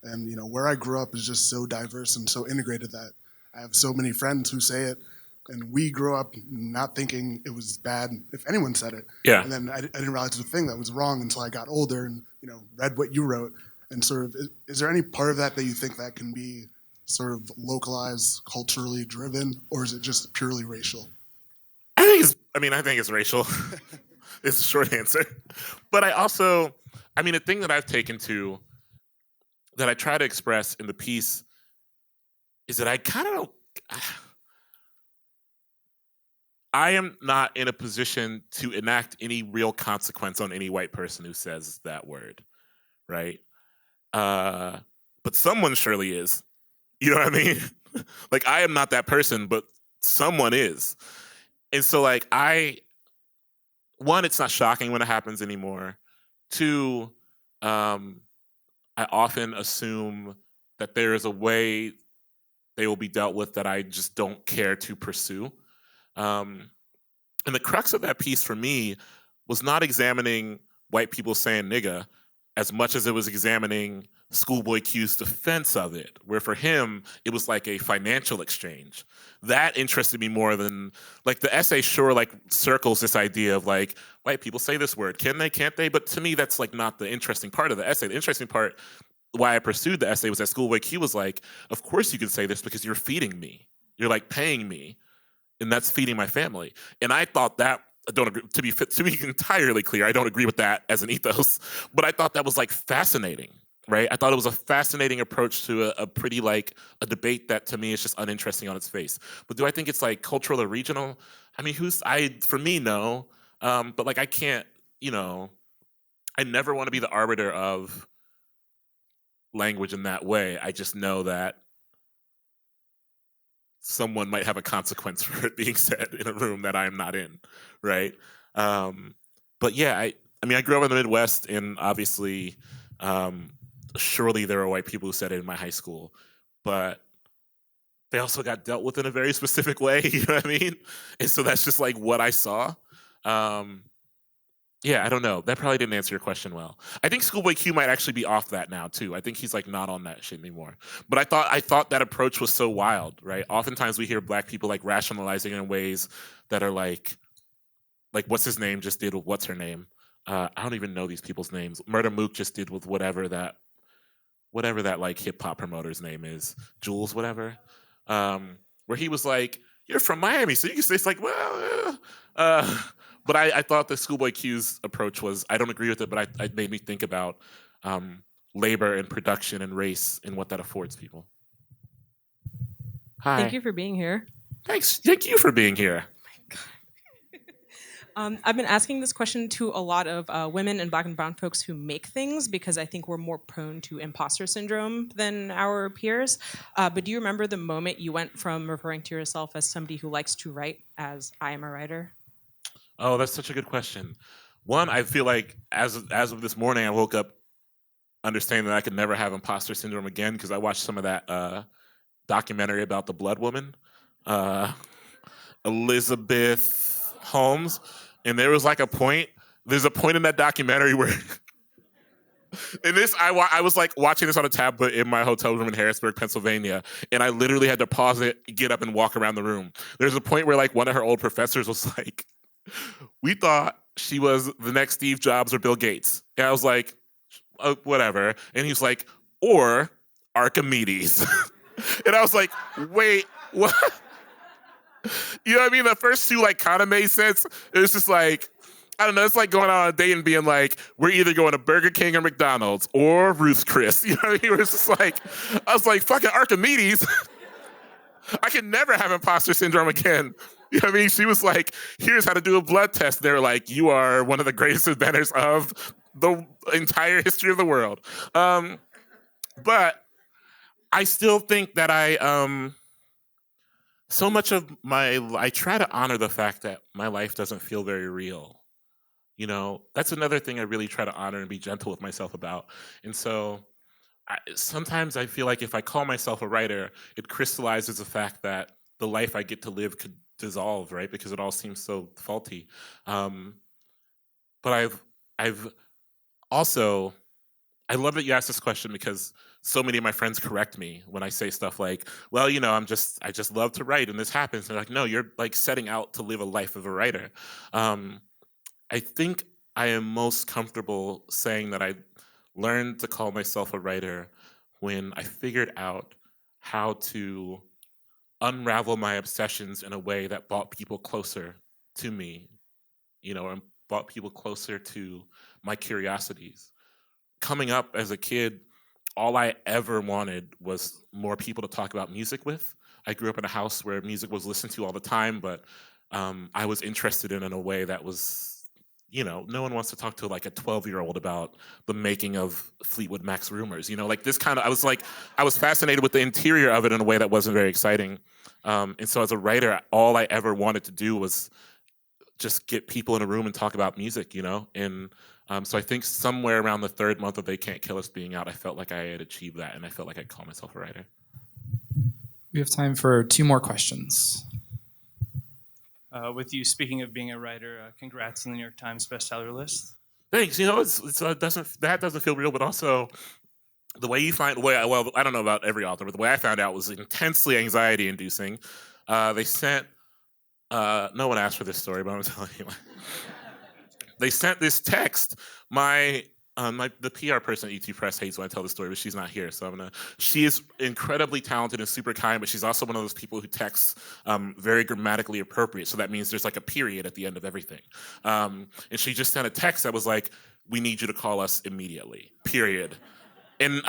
And where I grew up is just so diverse and so integrated that I have so many friends who say it. And we grew up not thinking it was bad if anyone said it. Yeah. And then I didn't realize it was a thing that was wrong until I got older and read what you wrote. And sort of, is there any part of that you think that can be sort of localized, culturally driven, or is it just purely racial? I think it's racial. It's a short answer. But the thing that I've taken to, that I try to express in the piece, is that I kind of don't. I am not in a position to enact any real consequence on any white person who says that word, right? But someone surely is. You know what I mean? Like, I am not that person, but someone is. And so, like, one, it's not shocking when it happens anymore. Two, I often assume that there is a way they will be dealt with that I just don't care to pursue. And the crux of that piece for me was not examining white people saying nigga as much as it was examining Schoolboy Q's defense of it, where for him, it was like a financial exchange. That interested me more than, like, the essay sure, like, circles this idea of, like, white people say this word, can they, can't they? But to me, that's, like, not the interesting part of the essay. The interesting part, why I pursued the essay, was that Schoolboy Q was like, of course you can say this because you're feeding me. You're, like, paying me. And that's feeding my family. And I thought that, I don't agree, to be entirely clear, I don't agree with that as an ethos, but I thought that was like fascinating, right? I thought it was a fascinating approach to a pretty, like, a debate that to me is just uninteresting on its face. But do I think it's like cultural or regional? I mean, for me, no. But like, I can't, I never want to be the arbiter of language in that way. I just know that someone might have a consequence for it being said in a room that I'm not in, right? But yeah, I mean, I grew up in the Midwest, and obviously, surely there were white people who said it in my high school, but they also got dealt with in a very specific way. You know what I mean? And so that's just like what I saw. Yeah, I don't know. That probably didn't answer your question well. I think Schoolboy Q might actually be off that now too. I think he's like not on that shit anymore. But I thought that approach was so wild, right? Oftentimes we hear black people like rationalizing in ways that are like what's his name just did with what's her name. I don't even know these people's names. Murder Mook just did with whatever that like hip hop promoter's name is, Jules, whatever. Where he was like, "You're from Miami, so you can say," it's like, well. But I thought the Schoolboy Q's approach was, I don't agree with it, but it made me think about labor and production and race and what that affords people. Hi. Thank you for being here. Thanks. Thank you for being here. I've been asking this question to a lot of women and black and brown folks who make things because I think we're more prone to imposter syndrome than our peers. But do you remember the moment you went from referring to yourself as somebody who likes to write as I am a writer? Oh, that's such a good question. One, I feel like as of this morning, I woke up understanding that I could never have imposter syndrome again because I watched some of that documentary about the Blood Woman, Elizabeth Holmes, and there's a point in that documentary where, and this I was like watching this on a tablet in my hotel room in Harrisburg, Pennsylvania, and I literally had to pause it, get up, and walk around the room. There's a point where like one of her old professors was like, "We thought she was the next Steve Jobs or Bill Gates." And I was like, whatever. And he was like, "Or Archimedes." And I was like, wait, what? You know what I mean? The first two like kind of made sense. It was just like, I don't know, it's like going on a date and being like, we're either going to Burger King or McDonald's or Ruth's Chris. You know what I mean? It was just like, I was like, fucking Archimedes. I can never have imposter syndrome again. You know what I mean? She was like, here's how to do a blood test. They're like, you are one of the greatest inventors of the entire history of the world. But I still think that so much of I try to honor the fact that my life doesn't feel very real. You know, that's another thing I really try to honor and be gentle with myself about. And so sometimes I feel like if I call myself a writer, it crystallizes the fact that the life I get to live could dissolve, right? Because it all seems so faulty. But I've also, I love that you asked this question because so many of my friends correct me when I say stuff like, well, you know, I just love to write and this happens. And they're like, no, you're like setting out to live a life of a writer. I think I am most comfortable saying that I learned to call myself a writer when I figured out how to unravel my obsessions in a way that brought people closer to me, you know, and brought people closer to my curiosities. Coming up as a kid, all I ever wanted was more people to talk about music with. I grew up in a house where music was listened to all the time, but I was interested in a way that was, you know, no one wants to talk to like a 12-year-old about the making of Fleetwood Mac's Rumors. You know, like this kind of, I was fascinated with the interior of it in a way that wasn't very exciting. And so as a writer, all I ever wanted to do was just get people in a room and talk about music, you know? And so I think somewhere around the third month of They Can't Kill Us being out, I felt like I had achieved that and I felt like I'd call myself a writer. We have time for 2 more questions. With you speaking of being a writer, congrats on the New York Times bestseller list. Thanks. You know, that doesn't feel real, but also the way you find, well, I don't know about every author, but the way I found out was intensely anxiety inducing. They sent, no one asked for this story, but I'm telling you. They sent this text. The PR person at ET Press hates when I tell the story, but she's not here, so she is incredibly talented and super kind, but she's also one of those people who texts very grammatically appropriate, so that means there's like a period at the end of everything. And she just sent a text that was like, "We need you to call us immediately, period." And